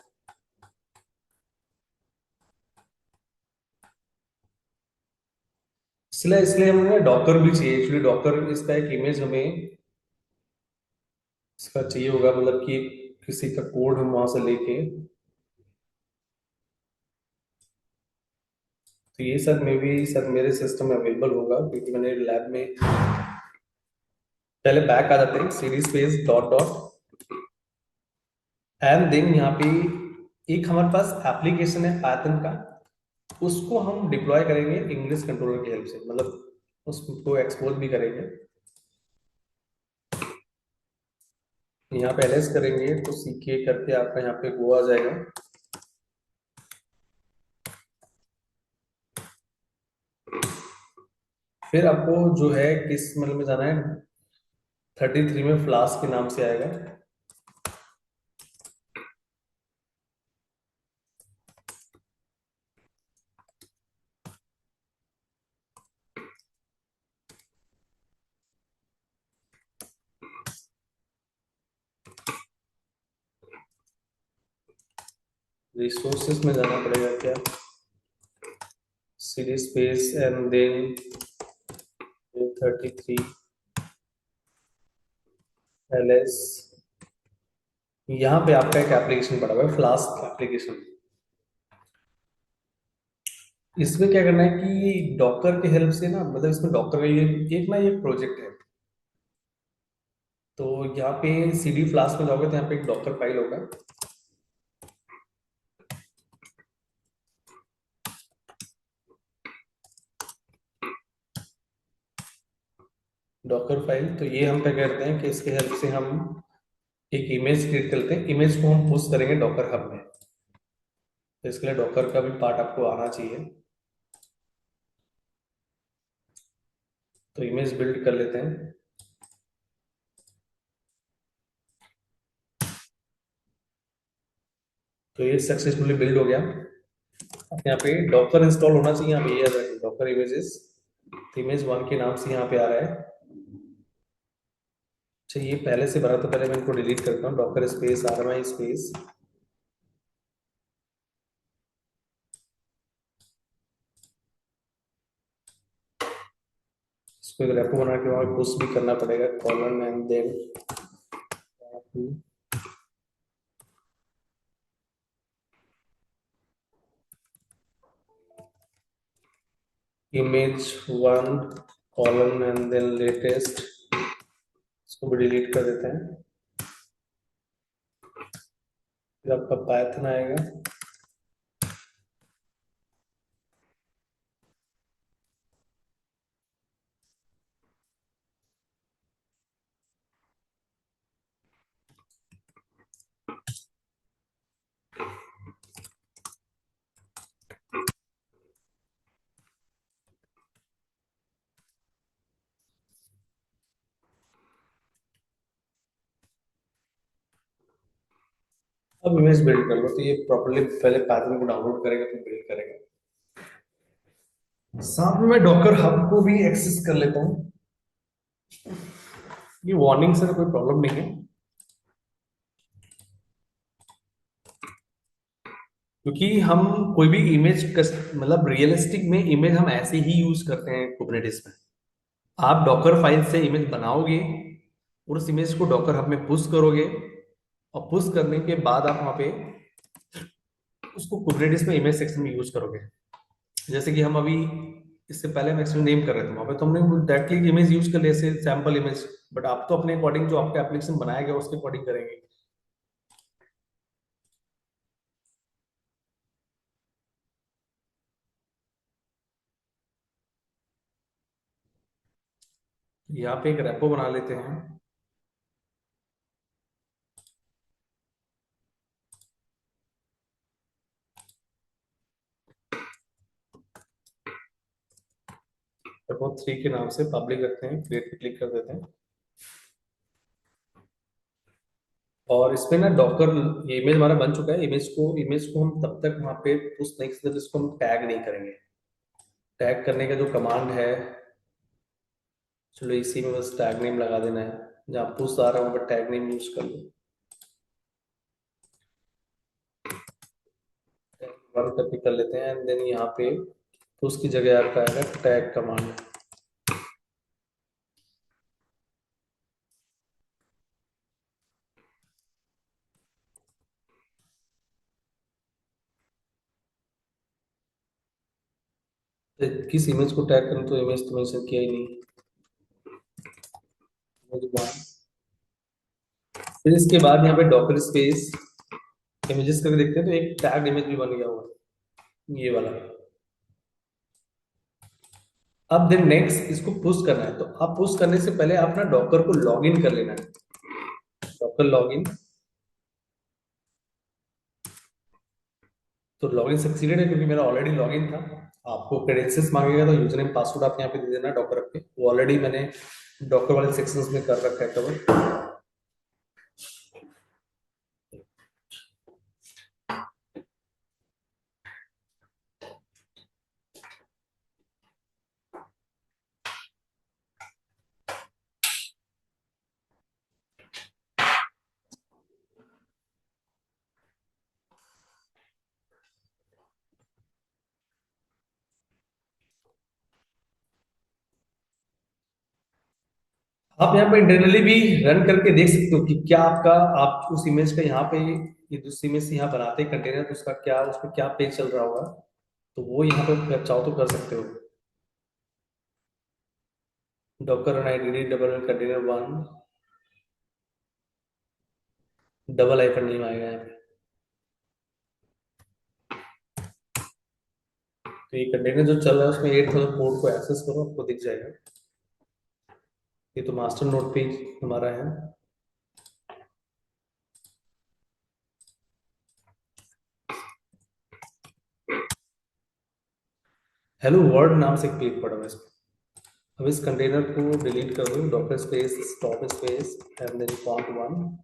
इसलिए इसलिए हमें डॉकर भी चाहिए, एक्चुअली डॉकर इसका एक इमेज हमें इसका चाहिए होगा, मतलब कि किसी का कोड हम वहां से लेके। तो ये सर मे भी सर मेरे सिस्टम में अवेलेबल होगा, क्योंकि मैंने लैब में पहले बैक आ जाते हैं CD space dot dot, and then यहाँ पे एक हमारे पास एप्लीकेशन है पाइथन का, उसको हम डिप्लॉय करेंगे इंग्लिश कंट्रोलर की हेल्प से, मतलब उसको एक्सपोज भी करेंगे। यहाँ पे एलएस करेंगे तो सीके करके आपका यहाँ पे वो आ जाएगा। फिर आपको जो है किस मतलब में जाना है, 33 में फ्लास्क के नाम से आएगा। रिसोर्सेस में जाना पड़ेगा क्या, CD space and then 33 LS. यहाँ पे आपका एक एप्लीकेशन पड़ा हुआ है फ्लास्क एप्लीकेशन। इसमें क्या करना है कि डॉकर के हेल्प से ना, मतलब इसमें डॉकर का ये एक ना ये प्रोजेक्ट है। तो यहाँ पे सीडी फ्लास्क में जाओगे तो यहाँ पे एक डॉकर फाइल होगा, डॉकर फाइल। तो ये हम क्या करते हैं कि इसके हेल्प से हम एक इमेज क्रिएट करते हैं, इमेज को हम पुश करेंगे डॉकर हब में। तो इसके लिए डॉकर का भी पार्ट आपको आना चाहिए। तो इमेज बिल्ड कर लेते हैं। तो ये सक्सेसफुली बिल्ड हो गया। अब यहाँ पे डॉकर इंस्टॉल होना चाहिए, यहाँ पे ये डॉकर इमेजेस, इमेज वन के नाम से यहाँ पे आ रहा है। अच्छा ये पहले से भरा, तो पहले मैं इनको डिलीट करता हूँ, डॉकर स्पेस आरएमआई स्पेस। इसको एक रेपो बना के वहां पुश भी करना पड़ेगा, colon and then image one colon and then latest. इसको भी डिलीट कर देते हैं। फिर आपका पाइथन आएगा। अब इमेज बिल्ड कर लो, तो ये प्रॉपर्ली पहले पाइथन को डाउनलोड करेगा फिर बिल्ड करेगा। साथ में मैं डॉकर हब को भी एक्सेस कर लेता हूँ। ये वार्निंग से तो कोई प्रॉब्लम नहीं है, क्योंकि हम कोई भी इमेज मतलब रियलिस्टिक में इमेज हम ऐसे ही यूज करते हैं कुबरनेटिस में। आप डॉकर फाइल से इमेज बनाओगे और उस इमेज को डॉकर हब में पुश करोगे, और पुश करने के बाद आप वहां पे उसको कुबरनेटिस में इमेज सेक्शन में यूज करोगे। जैसे कि हम अभी इससे पहले हम एक्सटेंड नेम कर रहे थे, वहां पे तो हमने डायरेक्टली इमेज यूज कर लिया, सैंपल इमेज। बट आप तो अपने अकॉर्डिंग जो आपका एप्लीकेशन बनाया गया उसके अकॉर्डिंग करेंगे। यहाँ पे एक रेपो बना लेते हैं। रेपो 3 के नाम से पब्लिक रखते हैं, क्रिएट पे क्लिक कर देते हैं। और इसमें ना डॉकर, ये इमेज हमारा बन चुका है। इमेज को हम तब तक वहां पे पुश नहीं कर सकते जिसको हम टैग नहीं करेंगे। टैग करने का जो कमांड है, चलो इसी में बस टैग नेम लगा देना है। जहाँ पुश आ रहा है वहां पर टैग नेम यूज कर लो। वन करके कर लेते हैं, एंड देन यहाँ पे पुश की जगह आपका आएगा टैग कमांड। किस इमेज को टैग करूँ, तो इमेज तो मेंशन किया ही नहीं। Image one. फिर इसके बाद यहाँ पे डॉकर स्पेस इमेजेस करके देखते हैं, तो एक टैग इमेज भी बन गया हुआ है, ये वाला। अब देन नेक्स्ट इसको पुश करना है, तो आप पुश करने से पहले आप ना डॉकर को लॉग इन कर लेना है। Docker log in. तो लॉग इन सक्सीडेड है क्योंकि मेरा ऑलरेडी लॉग इन था। आपको क्रेडेंशियल्स मांगेगा तो यूजर नेम पासवर्ड आप यहाँ पे दे देना डॉकर पे, वो ऑलरेडी मैंने डॉकर वाले सेक्शंस में कर रखा है कवर। आप यहाँ पे इंटरनली भी रन करके देख सकते हो कि क्या आपका, आप उस इमेज का यहाँ पे, ये जिस इमेज से यहाँ बनाते हैं कंटेनर, तो उसका क्या, उस पर क्या पेज चल रहा होगा। तो वो यहाँ पे आप चाहो तो कर सकते हो। Docker run ID double container one, double icon नहीं आएगा यहाँ पे। तो ये कंटेनर जो चल रहा है उसमें 8000 पोर्ट को एक्सेस करो, आपको दिख जाएगा। ये तो मास्टर नोट पेज हमारा है। हेलो वर्ल्ड नाम से क्लिक पड़ा हुआ है इसमें। अब इस कंटेनर को डिलीट कर दो, Docker space stop space and then font one.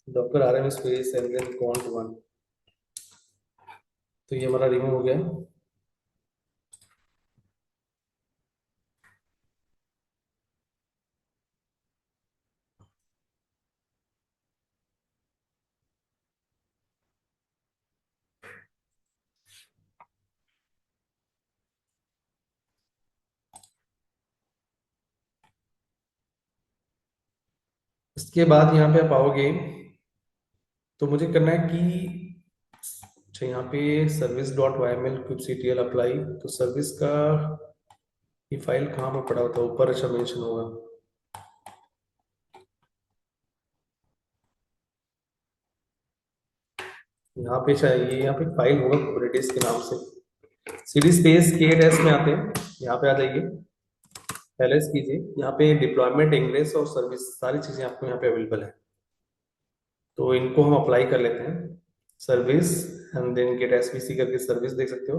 Docker RM space and then font one. तो ये हमारा रिमूव हो गया। इसके बाद यहाँ पे आप आओगे तो मुझे करना है कि, अच्छा यहाँ पे service dot Y M L kubectl apply, तो सर्विस का ये फाइल कहाँ पे पड़ा होता है, ऊपर अच्छा मेंशन होगा। यहाँ पे चाहिए, यहाँ पे फाइल होगा कुबरनेटिस के नाम से, सीडी स्पेस के डैश में आते हैं। यहाँ पे आ जाइए, एलएस कीजिए, यहाँ पे डिप्लॉयमेंट इंग्रेस और सर्विस सारी चीजें आपको यहाँ पे अवेलेबल है। तो इनको हम अप्लाई कर लेते हैं। Service and then get SVC करके सर्विस देख सकते हो,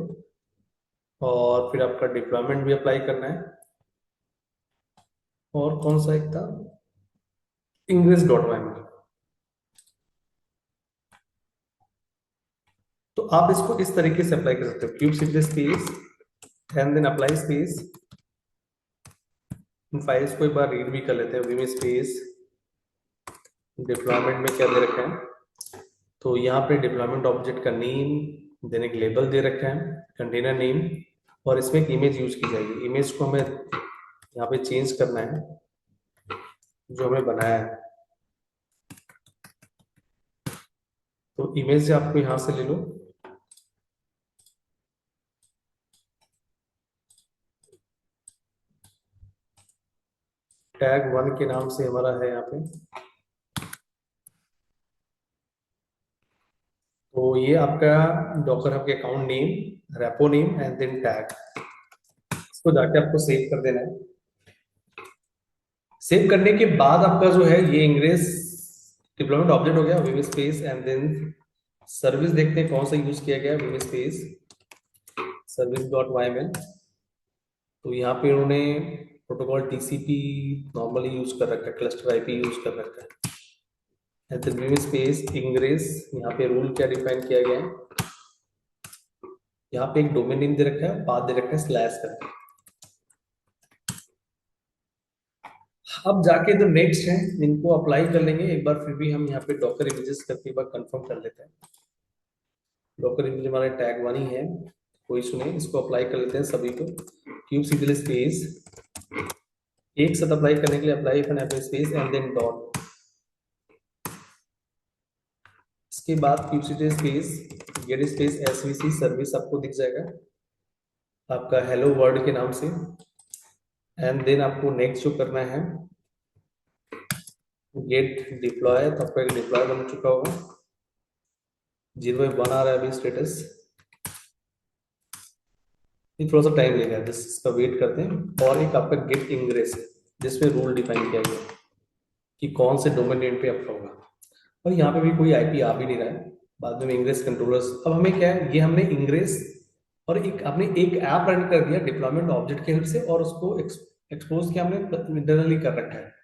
और फिर आपका डिप्लॉयमेंट भी अप्लाई करना है। और कौन सा एक था, इंग्रेस डॉट वाई में। तो आप इसको इस तरीके से अप्लाई कर सकते हो, kubectl space and then apply space. इन फाइल्स को एक बार रीड भी कर लेते हैं। विम स्पेस डिप्लॉयमेंट में क्या दे रखा है, तो यहाँ पे डिप्लॉयमेंट ऑब्जेक्ट का नेम, देन एक लेबल दे रखा है, कंटेनर नेम, और इसमें एक इमेज यूज की जाएगी। इमेज को हमें यहाँ पे चेंज करना है जो हमने बनाया है। तो इमेज आपको यहाँ से ले लो, टैग 1 के नाम से हमारा है यहाँ पे। तो ये आपका डॉकर हब के account name, repo name and then tag, इसको जाके आपको सेव कर देना है। सेव करने के बाद आपका जो है ये इंग्रेस डिप्लॉयमेंट ऑब्जेक्ट हो गया, vim space and then service. देखते हैं कौन सा यूज किया गया, vim space service dot YML. तो यहाँ पे उन्होंने प्रोटोकॉल टीसीपी नॉर्मली यूज कर रखा है, क्लस्टर आईपी यूज कर रखा है। And then vim space ingress, यहाँ पे रूल क्या डिफाइन किया गया है, यहाँ पे एक डोमेन नेम दे रखा है, पाथ दे रखा है स्लैश करके। अब जाके जो नेक्स्ट है इनको अप्लाई कर लेंगे एक बार, फिर भी हम यहाँ पे डॉकर इमेजेस करके एक बार कंफर्म कर लेते हैं। डॉकर इमेज हमारे टैग 1 ही है, कोई इशू नहीं, इसको अप्लाई कर लेते हैं सभी को। क्यूब सीडल स्पेस एक साथ अप्लाई करने के लिए अप्लाई करना है स्पेस एंड देन डॉट। इसके बाद kubectl space get space SVC service आपको दिख जाएगा आपका हेलो वर्ल्ड के नाम से। एंड देन आपको नेक्स्ट जो करना है गेट डिप्लॉय, तो आपका एक डिप्लॉय बन चुका होगा, 0/1 आ रहा है अभी स्टेटस। ये थोड़ा सा टाइम लेगा, जिस इसका वेट करते हैं। और एक आपका गेट इंग्रेस है जिसमें रूल डिफाइन किया गया है कि कौन से डोमेन नेम पे आपका होगा। और यहाँ पे भी कोई आईपी आ भी नहीं रहा है, बाद में इंग्रेस कंट्रोलर्स। अब हमें क्या है, ये हमने इंग्रेस और एक आपने एक ऐप रन कर दिया डिप्लॉयमेंट ऑब्जेक्ट के हेल्प से, और उसको एक्सपोज किया हमने इंटरनली कर रखा है।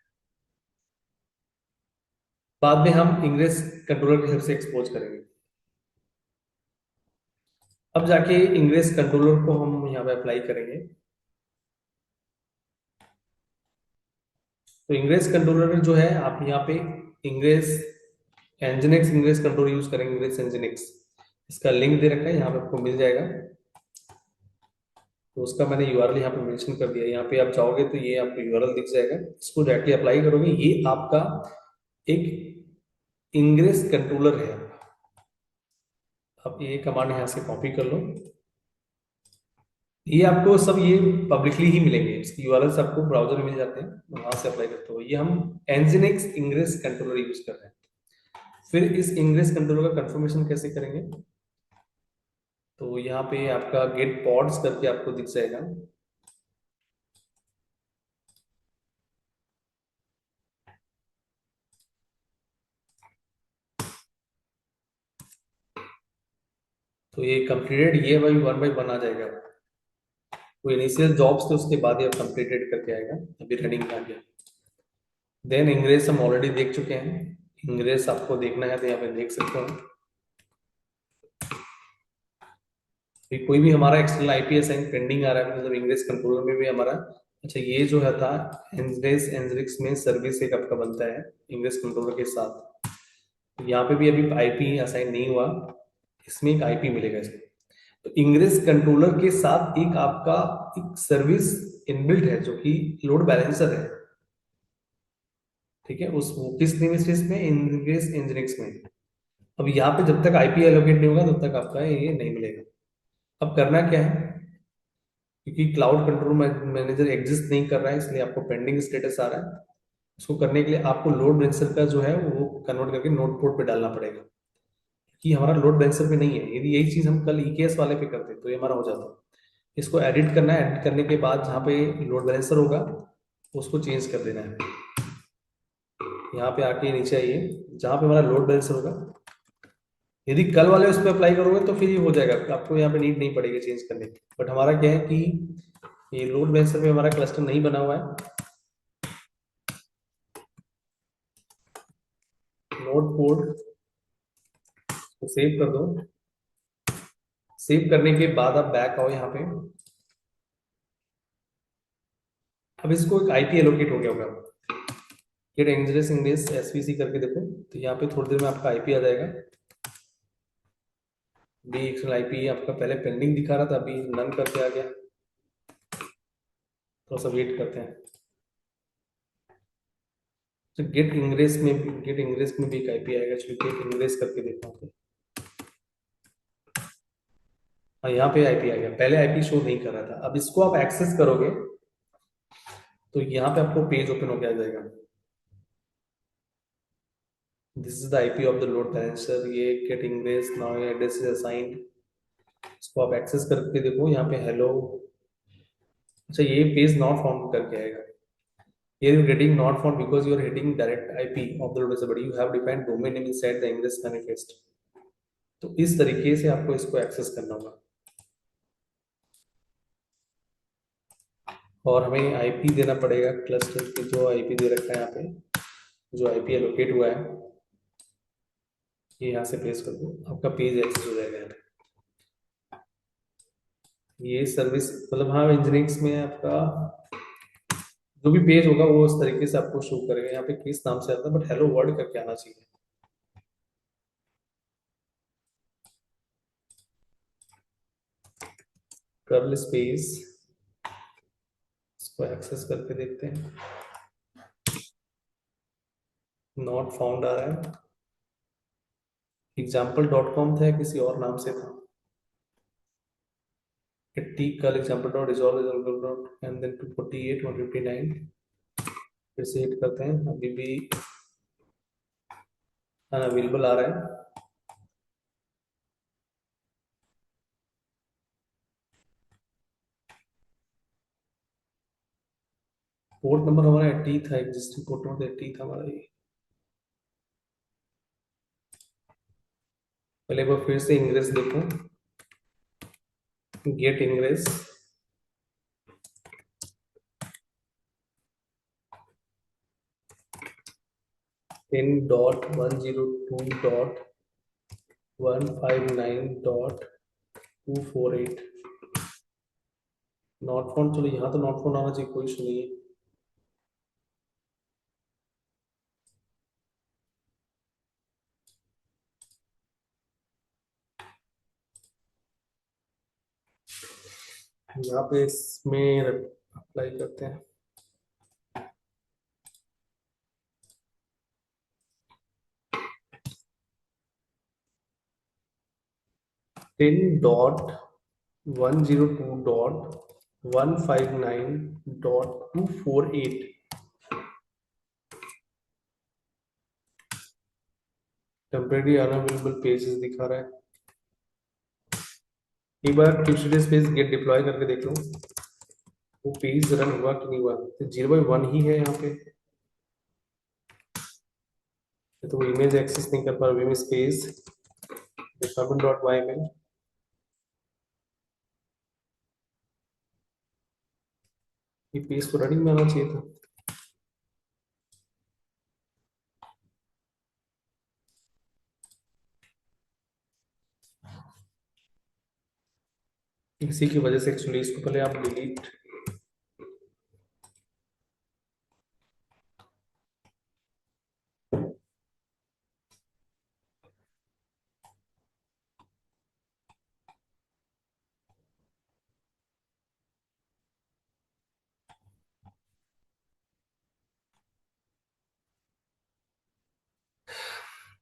बाद में हम इंग्रेस कंट्रोलर की हेल्प से एक्सपोज करेंगे। अब जाके इंग्रेस कंट्रोलर को हम यहाँ पे अप्लाई करेंगे। तो इंग्रेस कंट्रोलर जो है आप यहाँ पे इंग्रेस एनजिनिक्स इंग्रेस कंट्रोलर यूज करेंगे, इंग्रेस एनजिनिक्स। इसका लिंक दे रखा है, यहाँ पे आपको मिल जाएगा। तो उसका मैंने यूआरएल यहाँ पे मेंशन कर दिया, यहाँ पे आप जाओगे तो ये आपको यूआरएल दिख जाएगा, इसको डायरेक्टली अप्लाई करोगे। ये आपका एक इंग्रेस कंट्रोलर है। आप ये कमांड यहाँ से कॉपी कर लो, ये आपको सब ये पब्लिकली ही मिलेंगे, इसकी यूआरएल्स आपको ब्राउजर में मिल जाते हैं, वहां से अप्लाई करते हो। ये हम एनजिनिक्स इंग्रेस कंट्रोलर यूज कर रहे हैं। फिर इस इंग्रेस कंट्रोलर का कंफर्मेशन कैसे करेंगे, तो यहाँ पे आपका गेट पॉड्स करके आपको दिख जाएगा। तो ये कंप्लीटेड ये भाई 1/1 आ जाएगा। तो इनिशियल जॉब्स थे उसके बाद ये कंप्लीटेड करके आएगा, अभी रनिंग आ गया। देन इंग्रेस हम ऑलरेडी देख चुके हैं, इंग्रेस आपको देखना है तो यहाँ पे देख सकते हैं। कोई भी हमारा एक्सटर्नल आईपी असाइन पेंडिंग आ रहा है, मतलब इंग्रेस कंट्रोलर में भी हमारा। अच्छा ये जो है था इंग्रेस एनजिनिक्स में सर्विस एक आपका बनता है इंग्रेस कंट्रोलर के साथ। तो यहाँ पे भी अभी आईपी असाइन नहीं हुआ, इसमें एक आईपी मिलेगा इसमें। तो इंग्रेस कंट्रोलर के साथ एक आपका एक सर्विस इनबिल्ट है जो कि लोड बैलेंसर है। ठीक है, उस वो किस नेमस्पेस में, इंग्रेस एनजिनिक्स में। अब यहाँ पे जब तक आईपी एलोकेट नहीं होगा तब तक आपका ये नहीं मिलेगा। अब करना क्या है, क्योंकि क्लाउड कंट्रोल मैनेजर एग्जिस्ट नहीं कर रहा है इसलिए आपको पेंडिंग स्टेटस आ रहा है। इसको करने के लिए आपको लोड बैलेंसर का जो है वो कन्वर्ट करके नोट पोर्ट पे डालना पड़ेगा, कि हमारा लोड बैलेंसर पे नहीं है। यदि यही चीज हम कल ईकेएस वाले पे करते तो ये हमारा हो जाता। इसको एडिट करना है, एडिट करने के बाद जहाँ पे लोड बैलेंसर होगा उसको चेंज कर देना है। यहाँ पे आके नीचे आइए, जहाँ पे हमारा लोड बैलेंसर होगा, यदि कल वाले उस पर अप्लाई करोगे तो फिर ये हो जाएगा, आपको यहाँ पे नीड नहीं पड़ेगी चेंज करने की। बट हमारा क्या है कि ये लोड बैलेंसर पे हमारा क्लस्टर नहीं बना हुआ है, नोड पोर्ट को सेव कर दो। सेव करने के बाद आप बैक आओ यहाँ पे। अब इसको एक आईपी एलोकेट हो गया होगा, गेट एंजलिस इंग्लिश एसवीसी करके देखो, तो यहाँ पे थोड़ी देर में आपका आईपी आ जाएगा। बी एक्सएल आईपी आपका पहले पेंडिंग दिखा रहा था, अभी नन करके आ गया। थोड़ा सा वेट करते हैं। तो गेट इंग्रेस में भी एक आईपी आएगा, चलिए गेट इंग्रेस करके देखता हूँ। हाँ, यहाँ पे आईपी आ गया, पहले आईपी शो नहीं कर रहा था। अब इसको आप एक्सेस करोगे तो यहाँ पे आपको पेज ओपन होके आ जाएगा। This is the IP of the load balancer, ये get ingress now address is assigned. इसको आप एक्सेस करके देखो, यहाँ पे हेलो। अच्छा, ये पेज नॉट फाउंड करके आएगा। Here you're getting not found because you're hitting direct IP of the load but you have defined domain name inside the ingress manifest। तो इस तरीके से आपको इसको एक्सेस करना होगा। और हमें आईपी देना पड़ेगा क्लस्टर की, जो आईपी दे रखा है यहाँ पे, जो आईपी एलोकेट हुआ है, ये यहाँ से पेस्ट कर दो, आपका पेज एक्सेस हो जाएगा यहाँ पे। ये सर्विस मतलब हाँ, इंजीनियरिंग्स में आपका जो भी पेज होगा वो उस तरीके से आपको शो करेगा। यहाँ पे किस नाम से आता है, बट हेलो वर्ल्ड करके आना चाहिए। कर्ल स्पेस, इसको एक्सेस करके देखते हैं। नॉट फाउंड आ रहा है। example.com था या किसी और नाम से था? टी कल example dot resolve example dot and then 248 159। फिर से हिट करते हैं, अभी भी अनअवेलेबल आ रहा है। पोर्ट नंबर हमारा 80 था, एग्जिस्टिंग पोर्ट नंबर 80 था हमारा ये। पहले एक बार फिर से इंग्रेस देखो, get ingress, in dot 102.159.248। Not found, चलो यहाँ तो नॉट फाउंड आना चाहिए, कोई इशू नहीं है। यहाँ पे इसमें अप्लाई करते हैं। 10.102.159.248 टेम्परेरी अनअवेलेबल पेजेस दिखा रहा है। एक बार ट्यूसडे स्पेस गेट डिप्लॉय करके देख लो, वो पेज रन हुआ कि नहीं हुआ। तो 0/1 ही है यहाँ पे, तो वो इमेज एक्सेस नहीं कर पा रहा। इमेज स्पेस department.yml, ये पेज तो रनिंग में आना चाहिए था। इसी की वजह से एक्चुअली इसको पहले आप डिलीट,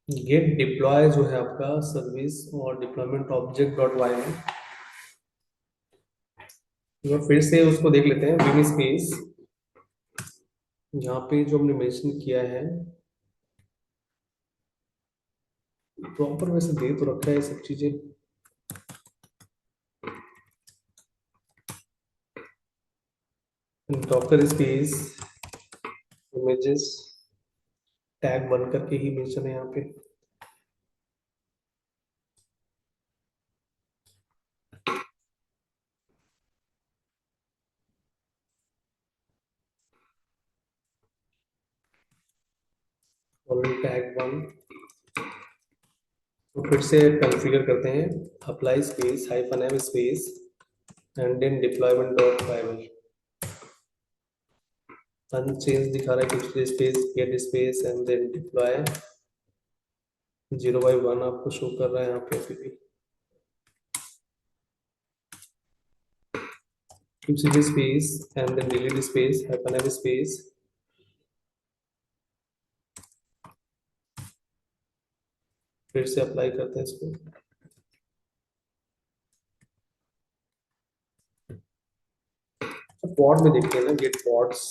गेट डिप्लॉय जो है आपका सर्विस और डिप्लॉयमेंट ऑब्जेक्ट डॉट वाई में, तो फिर से उसको देख लेते हैं। विम स्पेस, यहाँ पे जो हमने मेंशन किया है प्रॉपर वैसे दे तो रखा है सब चीजें। डॉकर स्पेस इमेजेस टैग बन करके ही मेंशन है यहाँ पे। और टैग 1 तो फिर से कॉन्फ़िगर करते हैं, apply space -m space and then deployment dot primal, unchanged दिखा रहा है कुछ, space get space and then deploy 0/1 आपको शो कर रहा है यहाँ पे अभी भी। QCD space and then delete space -m space, फिर से अप्लाई करते हैं इसको। पॉड में देखते हैं ना, गेट पॉड्स,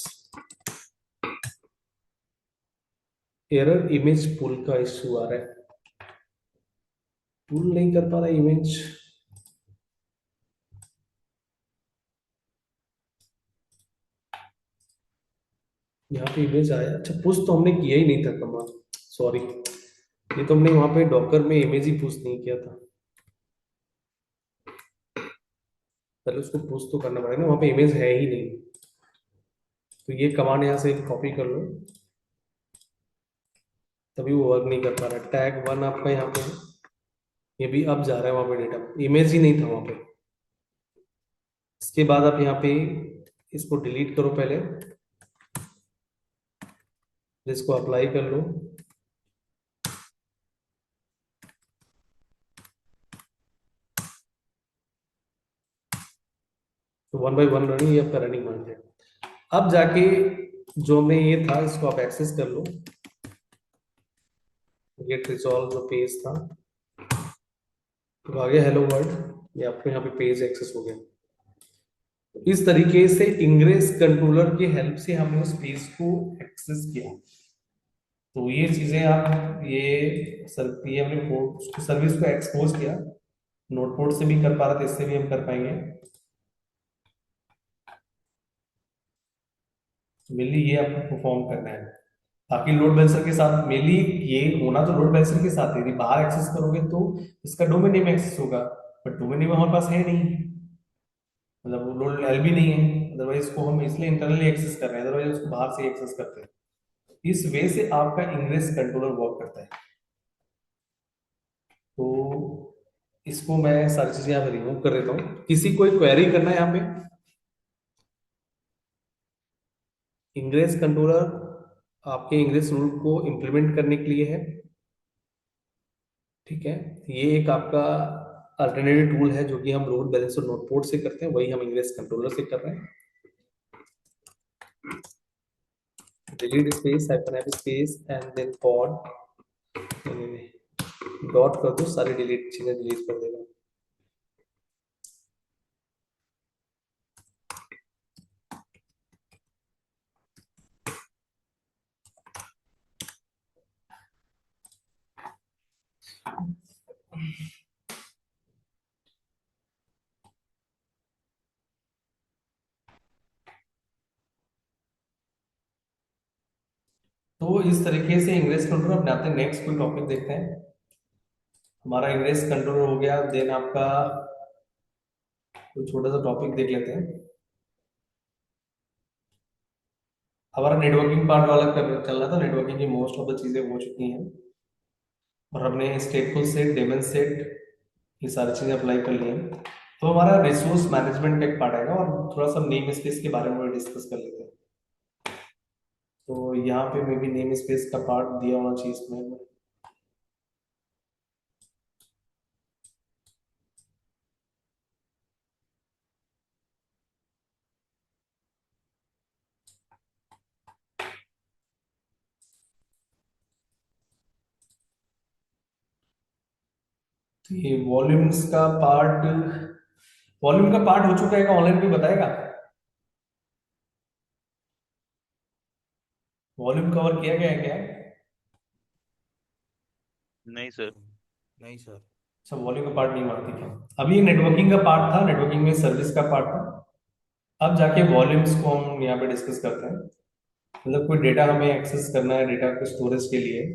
एरर इमेज पुल का इश्यू आ रहा है, पुल नहीं कर पा रहा इमेज। यहाँ पे इमेज आया, अच्छा पुश तो हमने किया ही नहीं था, कमाल, सॉरी, ये तो हमने वहां पे डॉकर में इमेज ही पुश नहीं किया था, पहले उसको पुश तो करना पड़ेगा ना, वहां पे इमेज है ही नहीं। तो ये कमांड यहाँ से कॉपी कर लो, तभी वो वर्क नहीं कर पा रहा। टैग 1 आपका यहाँ पे है, ये भी अब जा रहा है वहां पे, डेटा इमेज ही नहीं था वहां पे। इसके बाद आप यहाँ पे इसको डिलीट करो पहले, फिर इसको अप्लाई कर लो, तो 1/1 रनिंग, ये आपका रनिंग मान गया। अब जाके जो में ये था इसको आप एक्सेस कर लो, गेट रिजॉल्व जो पेज था, तो आगे हेलो वर्ल्ड, ये आपको यहाँ पे पेज एक्सेस हो गया। इस तरीके से इंग्रेस कंट्रोलर की हेल्प से हमने उस पेज को एक्सेस किया। तो ये चीजें आप ये हमने सर्विस को एक्सपोज किया, नोटपोर्ट से भी कर पा रहे थे, इससे भी हम कर पाएंगे। मेनली ये आपको परफॉर्म करना है, बाकी लोड बैलेंसर के साथ मेनली ये होना तो लोड बैलेंसर के साथ है, यदि बाहर एक्सेस करोगे तो इसका डोमेन नेम एक्सेस होगा, बट डोमेन नेम हमारे पास है नहीं, मतलब वो लोड एलबी नहीं है, अदरवाइज इसको हम इसलिए इंटरनली एक्सेस कर रहे हैं, अदरवाइज उसको बाहर से एक्सेस करते हैं। इस वे से आपका इंग्रेस कंट्रोलर वर्क करता है। तो इसको मैं सारी चीजें यहाँ पे रिमूव कर देता हूँ। किसी कोई क्वेरी करना है यहाँ पे, इंग्रेस कंट्रोलर आपके इंग्रेस रूल को इम्प्लीमेंट करने के लिए है, ठीक है। ये एक आपका अल्टरनेटिव टूल है जो कि हम लोड बैलेंसर नोटपोर्ट से करते हैं, वही हम इंग्रेस कंट्रोलर से कर रहे हैं। Delete space -m space and then pod, dot कर दो, सारी डिलीट चीजें डिलीट कर देगा। तो इस तरीके से इंग्रेस कंट्रोलर अपनाते हैं। नेक्स्ट कोई टॉपिक देखते हैं। हमारा इंग्रेस कंट्रोलर हो गया, देन आपका कोई छोटा सा टॉपिक देख लेते हैं। हमारा नेटवर्किंग पार्ट वाला चल रहा था, नेटवर्किंग की मोस्ट ऑफ द चीजें हो चुकी हैं, और हमने स्टेटफुल सेट, डेमन सेट, ये सारी चीजें अप्लाई कर ली हैं। तो हमारा रिसोर्स मैनेजमेंट का एक पार्ट आएगा, और थोड़ा सा नेम स्पेस के बारे में डिस्कस कर लेते हैं। तो यहाँ पे मे भी नेम स्पेस का पार्ट दिया होना चाहिए इसमें। तो ये वॉल्यूम का पार्ट हो चुका है, ऑनलाइन भी बताएगा। वॉल्यूम कवर किया गया है क्या? नहीं सर। नहीं सर। अच्छा, वॉल्यूम का पार्ट नहीं मारती क्या? अभी नेटवर्किंग का पार्ट था, नेटवर्किंग में सर्विस का पार्ट था। अब जाके वॉल्यूम्स को हम यहाँ पे डिस्कस करते हैं। मतलब कोई डेटा हमें एक्सेस करना है, डेटा को स्टोरेज के लिए,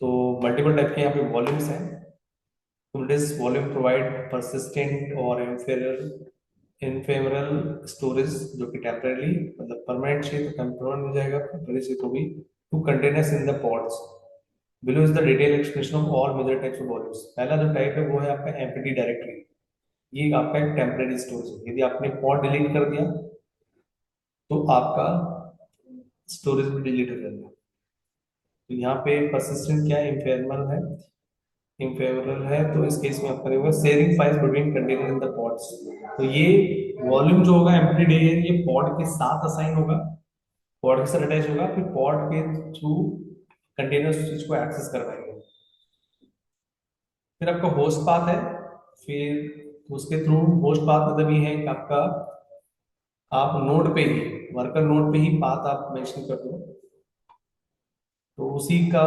तो मल्टीपल टाइप के यहाँ पे वॉल्यूम्स हैं। तो दिस वॉल्यूम प्रोवाइड परसिस्टेंट और इनफेमरल स्टोरेज, जो कि टेम्परेरी, मतलब परमानेंट चाहिए तो टेम्पररी मिल जाएगा, टेम्परेरी चाहिए तो भी, to containers in the pods. Below is the detail explanation of all major types of volumes. पहला जो टाइप है वो है आपका एम्प्टी डायरेक्टरी। ये आपका एक टेम्परेरी स्टोरेज है। यदि आपने पॉड डिलीट कर दिया तो आपका स्टोरेज भी डिलीट हो जाएगा। तो यहाँ पे परसिस्टेंट क्या है, इनफेरेबल है। इनफेवरेबल है तो इस केस में आप करेंगे sharing files between container in the pods. तो ये वॉल्यूम जो होगा एम्प्टी डे ये पॉड के साथ असाइन होगा, पॉड के साथ अटैच होगा, फिर पॉड के थ्रू कंटेनर स्विच को एक्सेस करवाएंगे। फिर आपका होस्ट पाथ है, फिर उसके थ्रू होस्ट पाथ मतलब ये है कि आपका आप नोड पे ही, वर्कर नोड पे ही पाथ आप मेंशन कर दो, तो उसी का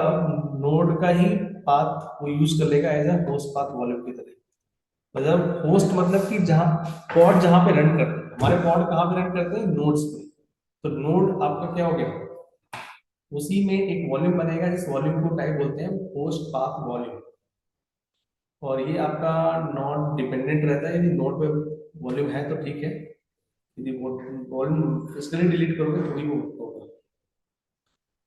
नोड का ही पाथ वो यूज कर लेगा as a host path volume की तरह। मतलब होस्ट मतलब कि जहाँ पॉड जहाँ पे रन करते हैं, हमारे पॉड कहाँ पे रन करते हैं, नोड्स पे। तो नोड आपका क्या हो गया, उसी में एक वॉल्यूम बनेगा जिस वॉल्यूम को टाइप बोलते हैं होस्ट पाथ वॉल्यूम। और ये आपका नॉन डिपेंडेंट रहता है, यदि नोड पे वॉल्यूम है तो ठीक है, यदि वॉल्यूम इसके लिए डिलीट करोगे तो ही वो होगा।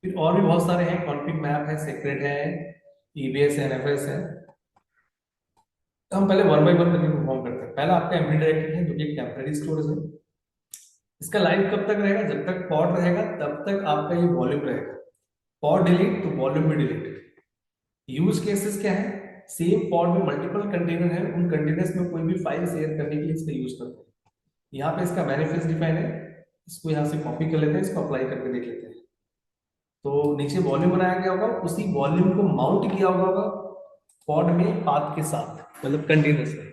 फिर और भी बहुत सारे हैं, कॉन्फिग मैप है, सेक्रेट है, ईबीएस है, एनएफएस है। तो हम पहले वन बाय वन करके परफॉर्म करते हैं। पहला आपका एमडी डायरेक्टरी है जो कि एक टेम्परेरी स्टोरेज है। इसका लाइफ कब तक रहेगा, जब तक पॉड रहेगा तब तक आपका ये वॉल्यूम रहेगा। पॉड डिलीट तो वॉल्यूम भी डिलीट। यूज केसेस क्या है, सेम पॉड में मल्टीपल कंटेनर है, उन कंटेनर्स में कोई भी फाइल शेयर करने के लिए इसका यूज करते हैं। यहाँ पे इसका मैनिफेस्ट डिफाइन है, इसको यहाँ से कॉपी कर लेते हैं, इसको अप्लाई करके देख लेते हैं। तो नीचे वॉल्यूम बनाया गया होगा, उसी वॉल्यूम को माउंट किया होगा पॉड में पाथ के साथ, मतलब कंटेनर्स में।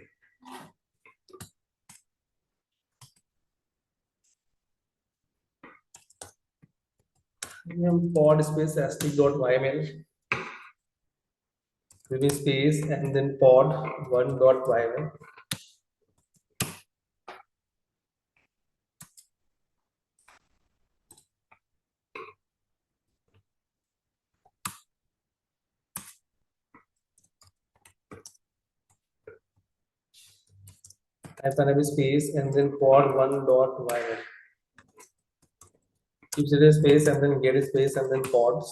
हम pod space astic.yml will space and then pod 1.yml type space and then pod 1.yml keeps it a space and then get a space and then pods।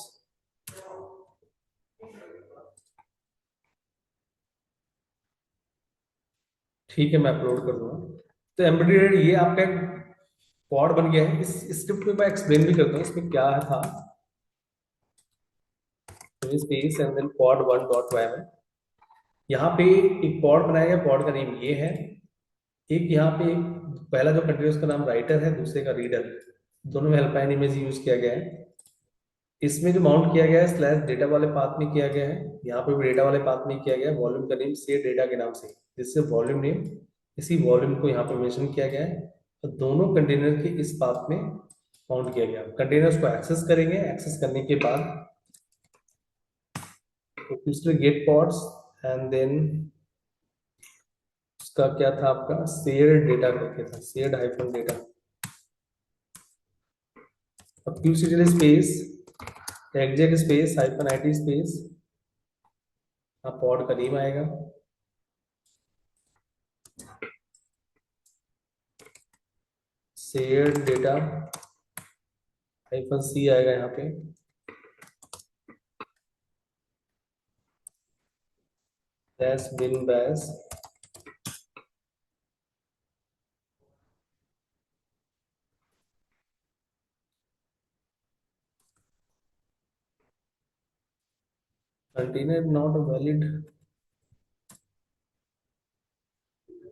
ठीक है, मैं अपलोड कर दूंगा। तो एम्बेडेड ये आपका पॉड बन गया है। इस स्क्रिप्ट में मैं एक्सप्लेन भी करता हूँ इसमें क्या था। Space and then pod 1.yml, यहाँ पे एक पॉड बनाया गया, पॉड का नेम ये है। एक यहाँ पे एक पहला जो कंटेनर उसका नाम राइटर है, दूसरे का रीडर, दोनों में हेल्पाइन इमेज यूज किया गया है। इसमें जो माउंट किया गया है स्लैश डेटा वाले पाथ में किया गया है, यहाँ पे भी डेटा वाले पाथ में किया गया है। वॉल्यूम का नेम से डेटा के नाम से, जिससे वॉल्यूम नेम इसी वॉल्यूम को यहाँ पे मेंशन किया गया है। तो दोनों कंटेनर के इस पाथ में माउंट किया गया। कंटेनर्स को एक्सेस करेंगे, एक्सेस करने के बाद गेट पॉड्स एंड देन उसका क्या था आपका शेयर डेटा करके था, शेयर्ड हाइफन डेटा। अब kubectl space exec space hyphen IT space, अब पॉड का नेम आएगा, शेयर डेटा हाइफन सी आएगा यहाँ पे, dash bin bash container not valid,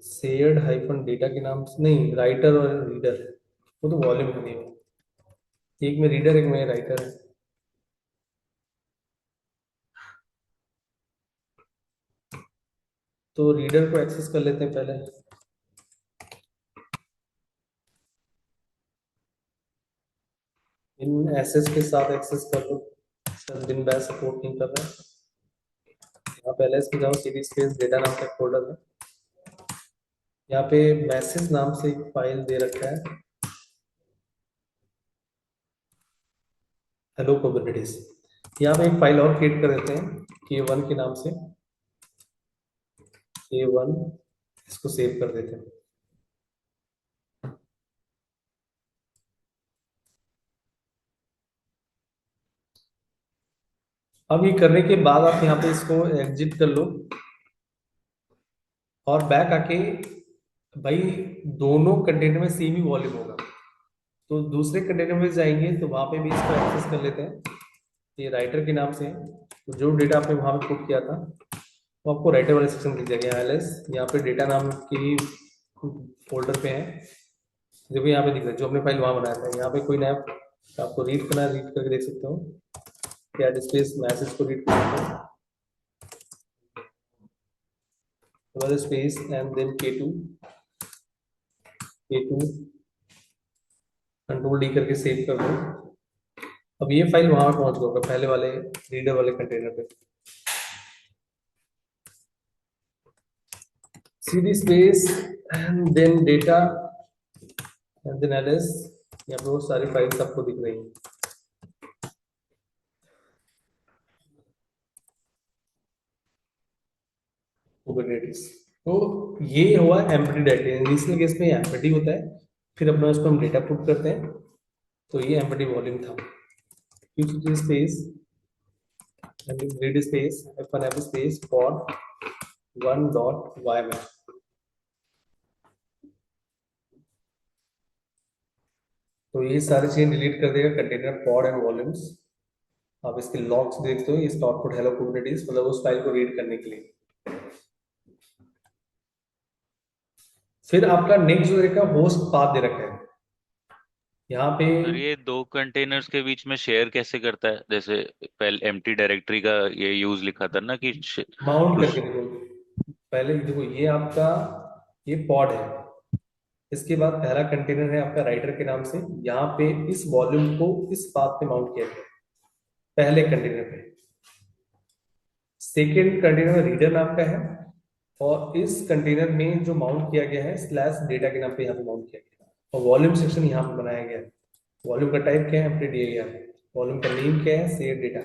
shared hyphen data के नाम से नहीं, राइटर और रीडर, वो तो वॉल्यूम है नहीं, एक में रीडर एक में राइटर है। तो रीडर को एक्सेस कर लेते हैं पहले। इन एसएस के साथ एक्सेस कर लो, सर बिन बैश सपोर्ट नहीं कर रहा है। यहाँ पहले इसमें जाओ, सीडी स्पेस डेटा नाम का फोल्डर है, यहाँ पे मैसेज नाम से एक फाइल दे रखा है, हेलो कुबरनेटिस। यहाँ पे एक फाइल और क्रिएट कर देते हैं K1 के नाम से, K1, इसको सेव कर देते हैं। अब ये करने के बाद आप यहाँ पे इसको एग्जिट कर लो और बैक आके भाई दोनों कंटेनर में सेम ही वॉल्यूम होगा, तो दूसरे कंटेनर में जाएंगे तो वहां पे भी इसको एक्सेस कर लेते हैं। ये राइटर के नाम से है, तो जो डेटा आपने वहां पे पुट किया था वो आपको राइटर वाले सेक्शन में दिख जाएगा। एलएस यहाँ पे डेटा नाम की फोल्डर पे है, देखो यहाँ पे दिख रहा है जो हमने फाइल वहां बनाया था। यहाँ पे कोई नया आपको रीड करना है, रीड करके देख सकते हो, क्या स्पेस मैसेज को रीड कर सकते हो, space and then K2 control D करके सेव कर दो। अब ये फाइल वहां पे पहुंच गया पहले वाले रीडर वाले कंटेनर पे। cd space and then data and then ls, यहाँ पे वो सारी फाइल्स आपको दिख रही हैं। कुबरनेटिस, तो ये हुआ एम्प्टी डायरेक्टरी। इनिशियल केस में एम्प्टी होता है, फिर अपना उसको हम डेटा पुट करते हैं, तो ये एम्प्टी वॉल्यूम था। Space read space f1f space pod 1.yml, तो ये सारी चीजें डिलीट कर देगा कंटेनर पॉड एंड वॉल्यूम्स। आप इसके लॉग्स देखते हो, इसका आउटपुट हेलो कुबरनेटिस, मतलब उस फाइल को रीड करने के लिए। फिर आपका नेक्स्ट जो रहेगा होस्ट पाथ दे रखा है यहाँ पे। सर ये दो कंटेनर्स के बीच में शेयर कैसे करता है? जैसे पहले एम्प्टी डायरेक्टरी का ये यूज लिखा था ना कि माउंट टू। करके देखो, पहले देखो ये आपका ये पॉड है, इसके बाद पहला कंटेनर है आपका राइटर के नाम से, यहाँ पे इस वॉल्यूम को इस पाथ पे माउंट किया गया पहले कंटेनर पे। सेकेंड कंटेनर रीडर नाम का है, और इस कंटेनर में जो माउंट किया गया है स्लैश डेटा के नाम पे यहाँ पे माउंट किया गया है, और वॉल्यूम सेक्शन यहाँ पे बनाया गया है। वॉल्यूम का टाइप क्या है हमने दिया गया है, वॉल्यूम का नेम क्या है शेयर डेटा।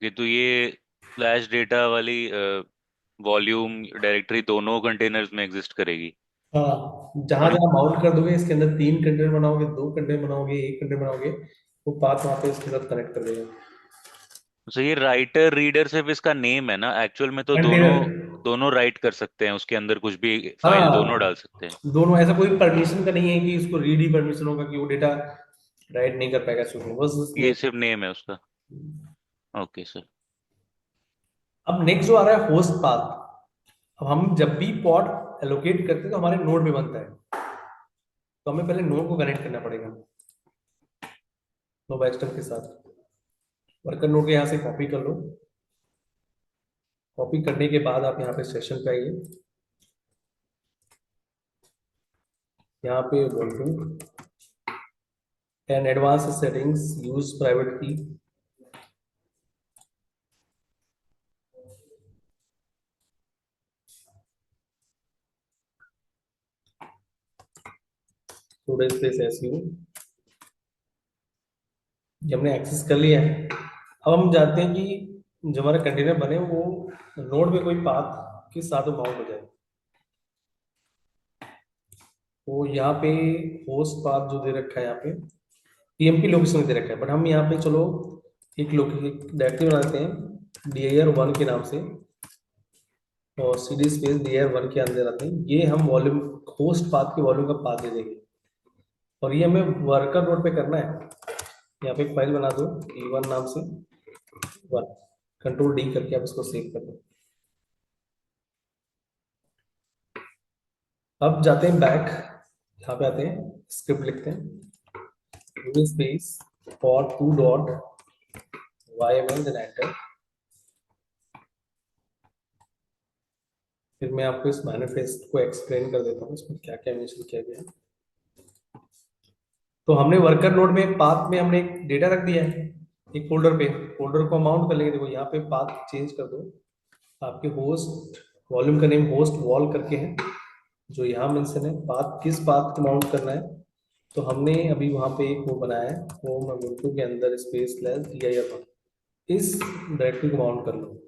कि तो ये फ्लैश डेटा वाली वॉल्यूम डायरेक्टरी दोनों कंटेनर्स में एग्जिस्ट करेगी। हाँ, जहां और जहां माउंट कर दोगे इसके अंदर 3 कंटेनर बनाओगे, 2 कंटेनर बनाओगे, 1 कंटेनर बनाओगे, वो पाथ वहां पे इसके साथ कनेक्ट कर देगा। तो ये राइटर रीडर सिर्फ इसका नेम है ना, एक्चुअल में तो दोनों कंटेनर, दोनों राइट कर सकते हैं उसके अंदर कुछ भी फाइल दोनों हाँ डाल सकते हैं। दोनों, ऐसा कोई परमिशन का नहीं है कि उसको रीड ही परमिशन होगा कि वो डेटा राइट नहीं कर पाएगा शुरू में, बस ये नेम। सिर्फ नेम है उसका। Okay sir. अब नेक्स्ट जो आ रहा है होस्ट पाथ। अब हम जब भी पॉड एलोकेट करते हैं तो हमारे नोड में बनता है, तो हमें पहले नोड को कनेक्ट करना पड़ेगा नोवा एक्सटर्म के साथ। वर्कर नोड के यहाँ से कॉपी कर लो, कॉपी करने के बाद आप यहाँ पे सेशन पे आइए, यहाँ पे बोल and advance settings use private की। स्टूडेंट स्पेस एसयू, ये हमने एक्सेस कर लिया है। अब हम जानते हैं कि जो हमारे कंटेनर बने वो नोड में कोई पाथ के साथ माउंट हो जाए, तो यहाँ पे होस्ट पाथ जो दे रखा है यहाँ पे पीएमपी लोकेशन दे रखा है, बट हम यहाँ पे चलो एक डायरेक्टरी बनाते हैं dir1 के नाम से, और cd स्पेस dir1 के अंदर आते हैं, ये हम वॉल्यूम होस्ट पाथ के वॉल्यूम का पाथ दे देंगे, और ये हमें वर्कर नोड पे करना है। यहाँ पे एक फाइल बना दो e1 नाम से, वन, कंट्रोल डी करके आप इसको सेव कर दो। अब जाते हैं बैक, यहाँ पे आते हैं स्क्रिप्ट लिखते हैं space for 2.yml then enter. फिर मैं आपको इस मैनिफेस्ट को एक्सप्लेन कर देता हूँ इसमें क्या क्या मेंशन किया गया है। तो हमने वर्कर नोड में पाथ में हमने एक डेटा रख दिया है एक फोल्डर पे, फोल्डर को माउंट कर लेंगे। देखो यहाँ पे पाथ चेंज कर दो, आपके होस्ट वॉल्यूम का नेम होस्ट वॉल करके है, जो यहाँ मेंशन है पाथ किस पाथ को माउंट करना है। तो हमने अभी वहां पे एक वो बनाया है, वो मैं ubuntu के अंदर स्पेस लेस dir1, इस डायरेक्टरी को माउंट कर लो,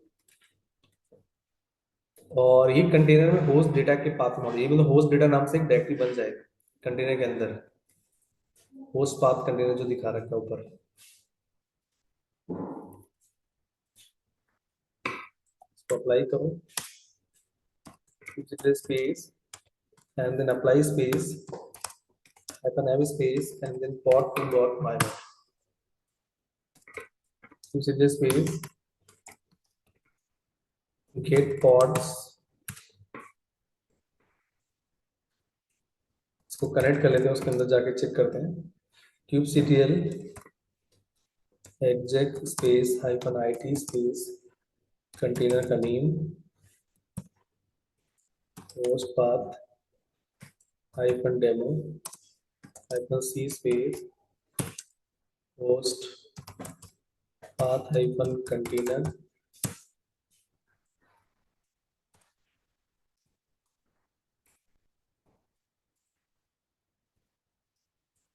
और ये कंटेनर में होस्ट डेटा के पाथ माउंट, ये मतलब होस्ट डेटा नाम से एक डायरेक्टरी बन जाएगा कंटेनर के अंदर। होस्ट पाथ कंटेनर जो दिखा रखा है ऊपर, इसको अप्लाई करो, space and then apply space, hyphen have space, and then pod to dot minor. Use the space, get pods, इसको कनेक्ट कर लेते हैं, उसके अंदर जाके चेक करते हैं। kubectl exec space hyphen it space container का name, host path hyphen demo hyphen c space host path hyphen container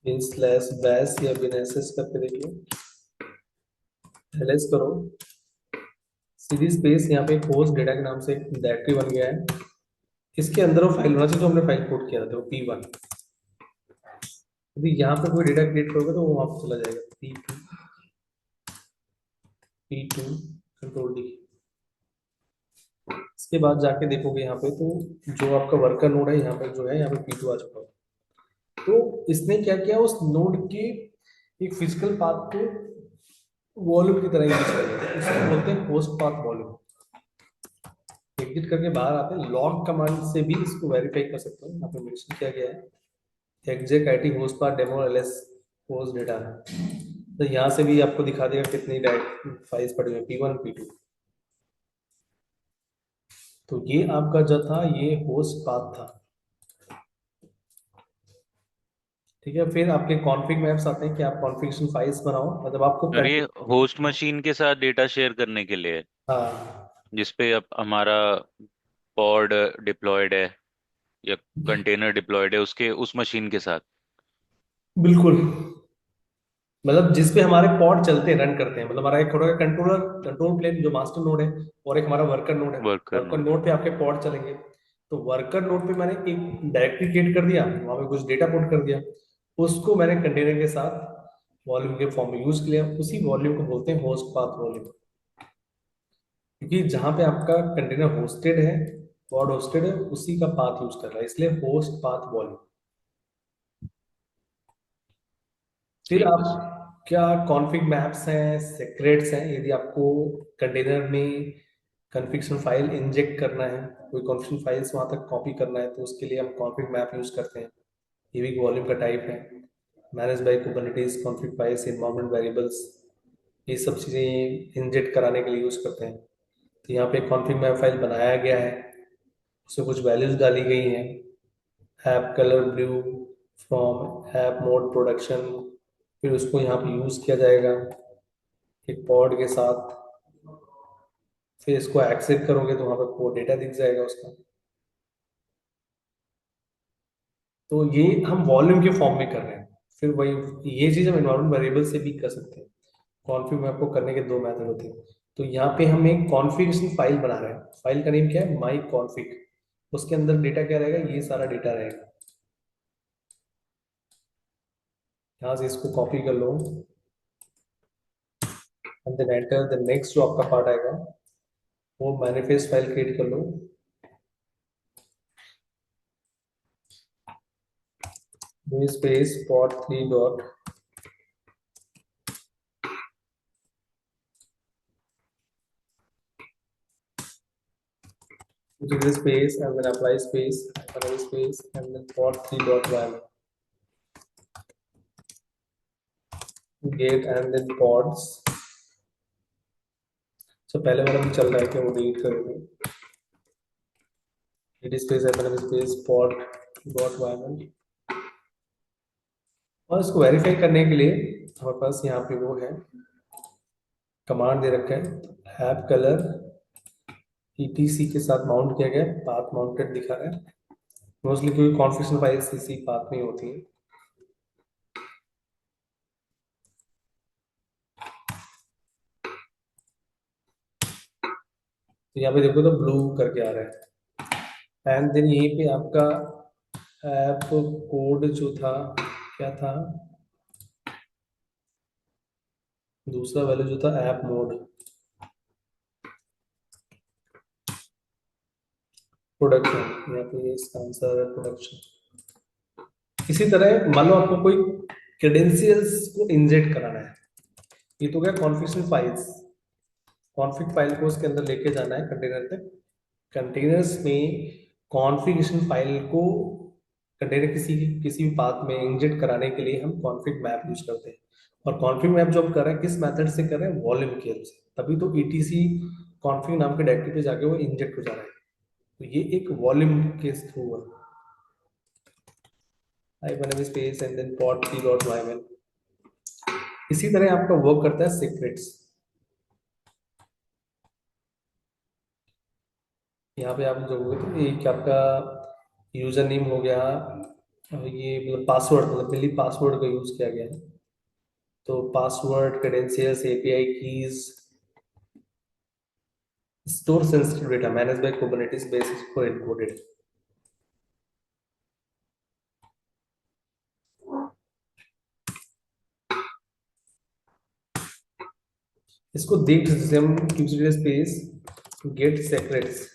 in slash bash या बिना एसएस करके देखिए, एलएस करो, सीधी स्पेस, यहाँ पे एक होस्ट डेटा के नाम से एक डायरेक्टरी बन गया है, इसके अंदर वो फाइल होना चाहिए जो हमने फाइल कोड किया था, वो P1। यदि यहाँ पे कोई डेटा क्रिएट करोगे तो वो वहां पे चला जाएगा, P2 कंट्रोल डी। इसके बाद जाके देखोगे यहाँ पे तो जो आपका वर्कर नोड है यहाँ पे जो है, यहाँ पे P2 आ चुका है। तो इसने क्या किया, उस नोड के एक फिजिकल पाथ को वॉल्यूम की तरह यूज कर लिया, इसको बोलते हैं होस्ट पाथ वॉल्यूम। एग्जिट करके बाहर आते हैं, लॉग कमांड से भी इसको वेरीफाई कर सकते हो, यहाँ पे मेंशन किया गया है exec it host path demo ls host data, तो यहाँ से भी आपको दिखा देगा कितनी फाइल्स पड़ी हुई, P1 P2। तो ये आपका जो था ये होस्ट पाथ था, ठीक है। फिर आपके कॉन्फ़िग मैप्स आते हैं कि आप कॉन्फ़िगरेशन फाइल्स बनाओ, मतलब आपको और ये होस्ट मशीन के साथ डेटा शेयर करने के लिए, हाँ जिसपे अब हमारा पॉड डिप्लॉयड है या कंटेनर डिप्लॉयड है, उसके उस मशीन के साथ बिल्कुल, मतलब जिसपे हमारे पॉड चलते हैं, रन करते हैं, मतलब हमारा एक थोड़ा कंट्रोलर, कंट्रोल प्लेन जो मास्टर नोड है, और एक हमारा वर्कर नोड है। Worker worker node. नोड पे आपके पॉड चलेंगे, तो वर्कर नोड पे मैंने एक डायरेक्टरी क्रिएट कर दिया, वहां पे कुछ डेटा पुट कर दिया, उसको मैंने कंटेनर के साथ वॉल्यूम के फॉर्म में यूज किया, उसी वॉल्यूम को बोलते हैं होस्ट पाथ वॉल्यूम। क्योंकि जहां पे आपका कंटेनर होस्टेड है, पॉड होस्टेड है, उसी का पाथ यूज कर रहा है, इसलिए होस्ट पाथ वॉल्यूम। फिर ठीक आप है सर। क्या कॉन्फ़िग मैप्स हैं, सेक्रेट्स हैं, यदि आपको कंटेनर में कॉन्फ़िगरेशन फाइल इंजेक्ट करना है, कोई कॉन्फ़िगरेशन फाइल्स वहां तक कॉपी करना है, तो उसके लिए हम कॉन्फ़िग मैप यूज करते हैं। ये भी वॉल्यूम का टाइप है, manage by Kubernetes config files environment variables, ये सब चीज़ें इंजेक्ट कराने के लिए यूज करते हैं। तो यहाँ पे कॉन्फ़िग मैप फाइल बनाया गया है, उसमें कुछ वैल्यूज डाली गई हैं, app colour blue from app mode production, फिर उसको यहाँ पे यूज किया जाएगा एक पॉड के साथ, फिर इसको एक्सेप्ट करोगे तो वहां पर वो डेटा दिख जाएगा उसका। तो ये हम वॉल्यूम के फॉर्म में कर रहे हैं। फिर वही ये चीज हम एनवायरमेंट वेरिएबल से भी कर सकते हैं। कॉन्फ़िग मैप को करने के दो मेथड होते हैं। तो यहाँ पे हम एक कॉन्फ़िगरेशन फाइल बना रहे हैं, फाइल का नेम क्या है, माई कॉन्फ़िग। उसके अंदर डेटा क्या रहेगा, ये सारा डेटा रहेगा। यहाँ से इसको कॉपी कर लो, and then enter the next जो आपका पार्ट आएगा, वो मैनिफेस्ट फाइल क्रिएट कर लो, space pod 3 dot, give space and then apply space, apply space and then port 3 dot val, get and then pods। तो पहले वाला भी चल रहा है, क्या वो डिलीट करोगे, get space apply space pod dot val। और इसको वेरीफाई करने के लिए हमारे पास यहाँ पे वो है, कमांड दे रखा है, ऐप कलर etc के साथ माउंट किया गया, पाथ माउंटेड दिखा रहा है। मोस्टली कोई कॉन्फ़िगरेशन फाइल्स इसी पाथ में होती है। तो यहाँ पे देखो तो ब्लू करके आ रहा है, एंड देन यहीं पे आपका ऐप कोड जो था क्या था, दूसरा वैल्यू जो था ऐप मोड, प्रोडक्शन, यहाँ पे ये इसका आंसर है प्रोडक्शन। इसी तरह मान लो आपको कोई क्रेडेंशियल्स को इंजेक्ट कराना है, ये तो क्या कॉन्फ़िगरेशन फाइल्स, कॉन्फ़िग फाइल को उसके अंदर लेके जाना है कंटेनर तक। कंटेनर्स में कॉन्फ़िगरेशन फाइल को कंटेनर किसी भी पाथ में इंजेक्ट कराने के लिए हम कॉन्फ़िग मैप यूज करते हैं। और कॉन्फ़िग मैप जो हम कर रहे हैं किस मेथड से कर रहे हैं, वॉल्यूम के help से, तभी तो ईटीसी कॉन्फ़िग नाम के डायरेक्टरी पे जाके वो इंजेक्ट हो जा रहा है। तो ये एक वॉल्यूम के थ्रू है। i1 space and then port p dot y1। इसी तरह आपका वर्क करता है सीक्रेट्स। यहाँ पे आप जो होगा तो एक आपका यूजर नेम हो गया, और ये मतलब पासवर्ड, मतलब पहले पासवर्ड का यूज किया गया है। तो password, credentials, API keys, store sensitive data manage by Kubernetes basis for encoded. इसको देख जैसे हम क्यूबसिटी स्पेस गेट सेक्रेट्स,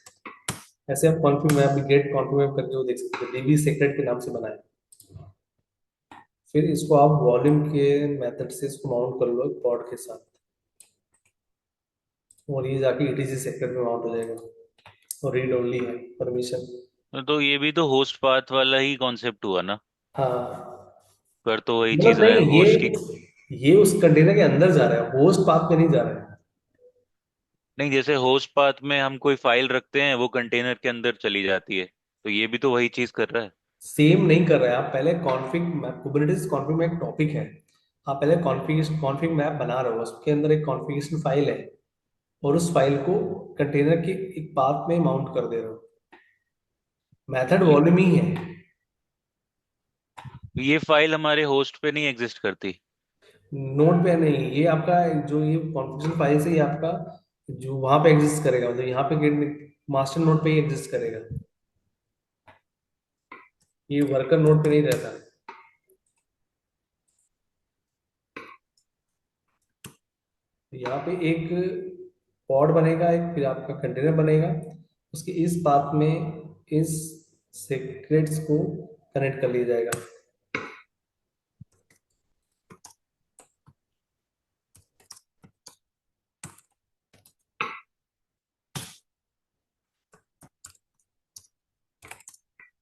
ऐसे आप config map get config map करके वो देख सकते हैं, डीबी सेक्रेट के नाम से बनाए। फिर इसको आप वॉल्यूम के मेथड से इसको माउंट कर लो पॉड के साथ, और ये जाके ईटीसी सेक्टर में माउंट हो जाएगा। और रीड ओनली है परमिशन। तो ये भी तो होस्ट पाथ वाला ही कॉन्सेप्ट हुआ ना। हाँ, पर तो वही चीज मतलब रहा है नहीं, होस्ट की। ये उस कंटेनर के अंदर जा रहा है, होस्ट पाथ पे नहीं जा रहा है। नहीं, जैसे होस्ट पाथ में हम कोई फाइल रखते हैं वो कंटेनर के अंदर चली जाती है, तो ये भी तो वही चीज कर रहा है। सेम नहीं कर रहे हैं आप, पहले कॉन्फ़िग मैप, कुबरनेटिस कॉन्फ़िग में एक टॉपिक है, आप पहले कॉन्फ़िग मैप बना रहे हो, उसके अंदर एक कॉन्फ़िगरेशन फाइल है, और उस फाइल को कंटेनर के एक पाथ में माउंट कर दे रहे हो। मेथड ले- वॉल्यूम ही है। ये फाइल हमारे होस्ट पे नहीं एग्जिस्ट करती। नोड पे नहीं, ये आपका जो ये कॉन्फ़िगरेशन फाइल से, ये आपका जो वहां पे एग्जिस्ट करेगा, मतलब यहाँ पे मास्टर नोड पे ही एग्जिस्ट करेगा, ये वर्कर नोड पे नहीं रहता। तो यहाँ पे एक पॉड बनेगा, एक फिर आपका कंटेनर बनेगा, उसके इस पाथ में इस सीक्रेट्स को कनेक्ट कर लिया जाएगा।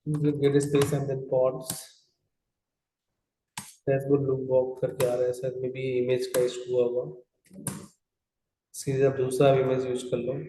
Get space and then pods dashboard loop walk करके आ रहा है सर, में भी इमेज का इशू हुआ होगा। सीधे आप दूसरा इमेज यूज कर लो।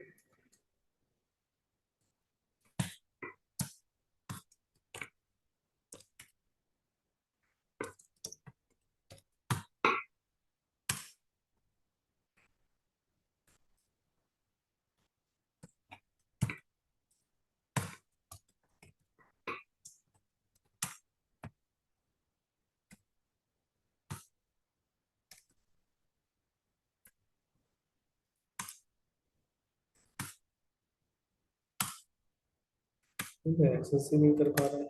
ठीक है, एक्सेस ही नहीं कर पा रहा है।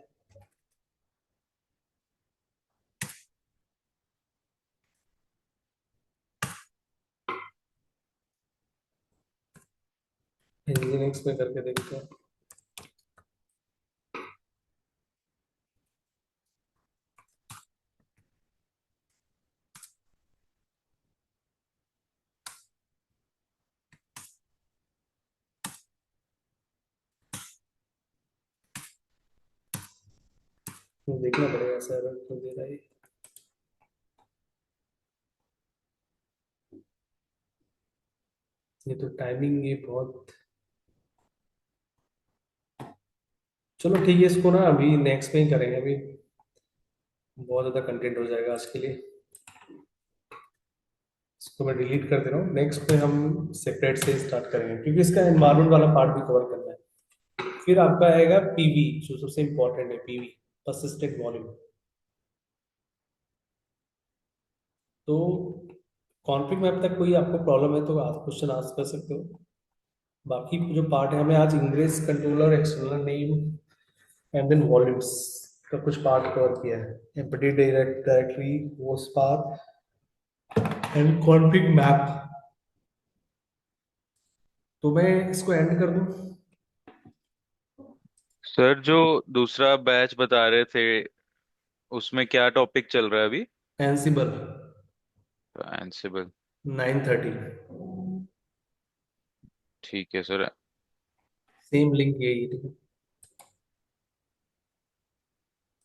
nginx में करके देखते हैं। देखना पड़ेगा सर क्यों दे रहा है ये तो टाइमिंग ये बहुत। चलो ठीक है, इसको ना अभी नेक्स्ट में ही करेंगे, अभी बहुत ज्यादा कंटेंट हो जाएगा आज के लिए। इसको मैं डिलीट कर दे रहा हूँ, नेक्स्ट में हम सेपरेट से स्टार्ट करेंगे, क्योंकि इसका एनवायरमेंट वाला पार्ट भी कवर करना है। फिर आपका आएगा पीवी, जो सबसे इंपॉर्टेंट है, पीवी, परसिस्टेंट वॉल्यूम। तो कॉन्फिग मैप तक कोई आपको प्रॉब्लम है तो आप क्वेश्चन आस्क कर सकते हो। बाकी जो पार्ट है, हमें आज ingress controller, external name and then volumes का कुछ पार्ट कवर किया है। Empty directory, host path, and config map. तो मैं इसको एंड कर दूं? सर जो दूसरा बैच बता रहे थे उसमें क्या टॉपिक चल रहा है अभी? एंसिबल। एंसिबल। 9:30। ठीक है सर। सेम लिंक यही, ठीक है।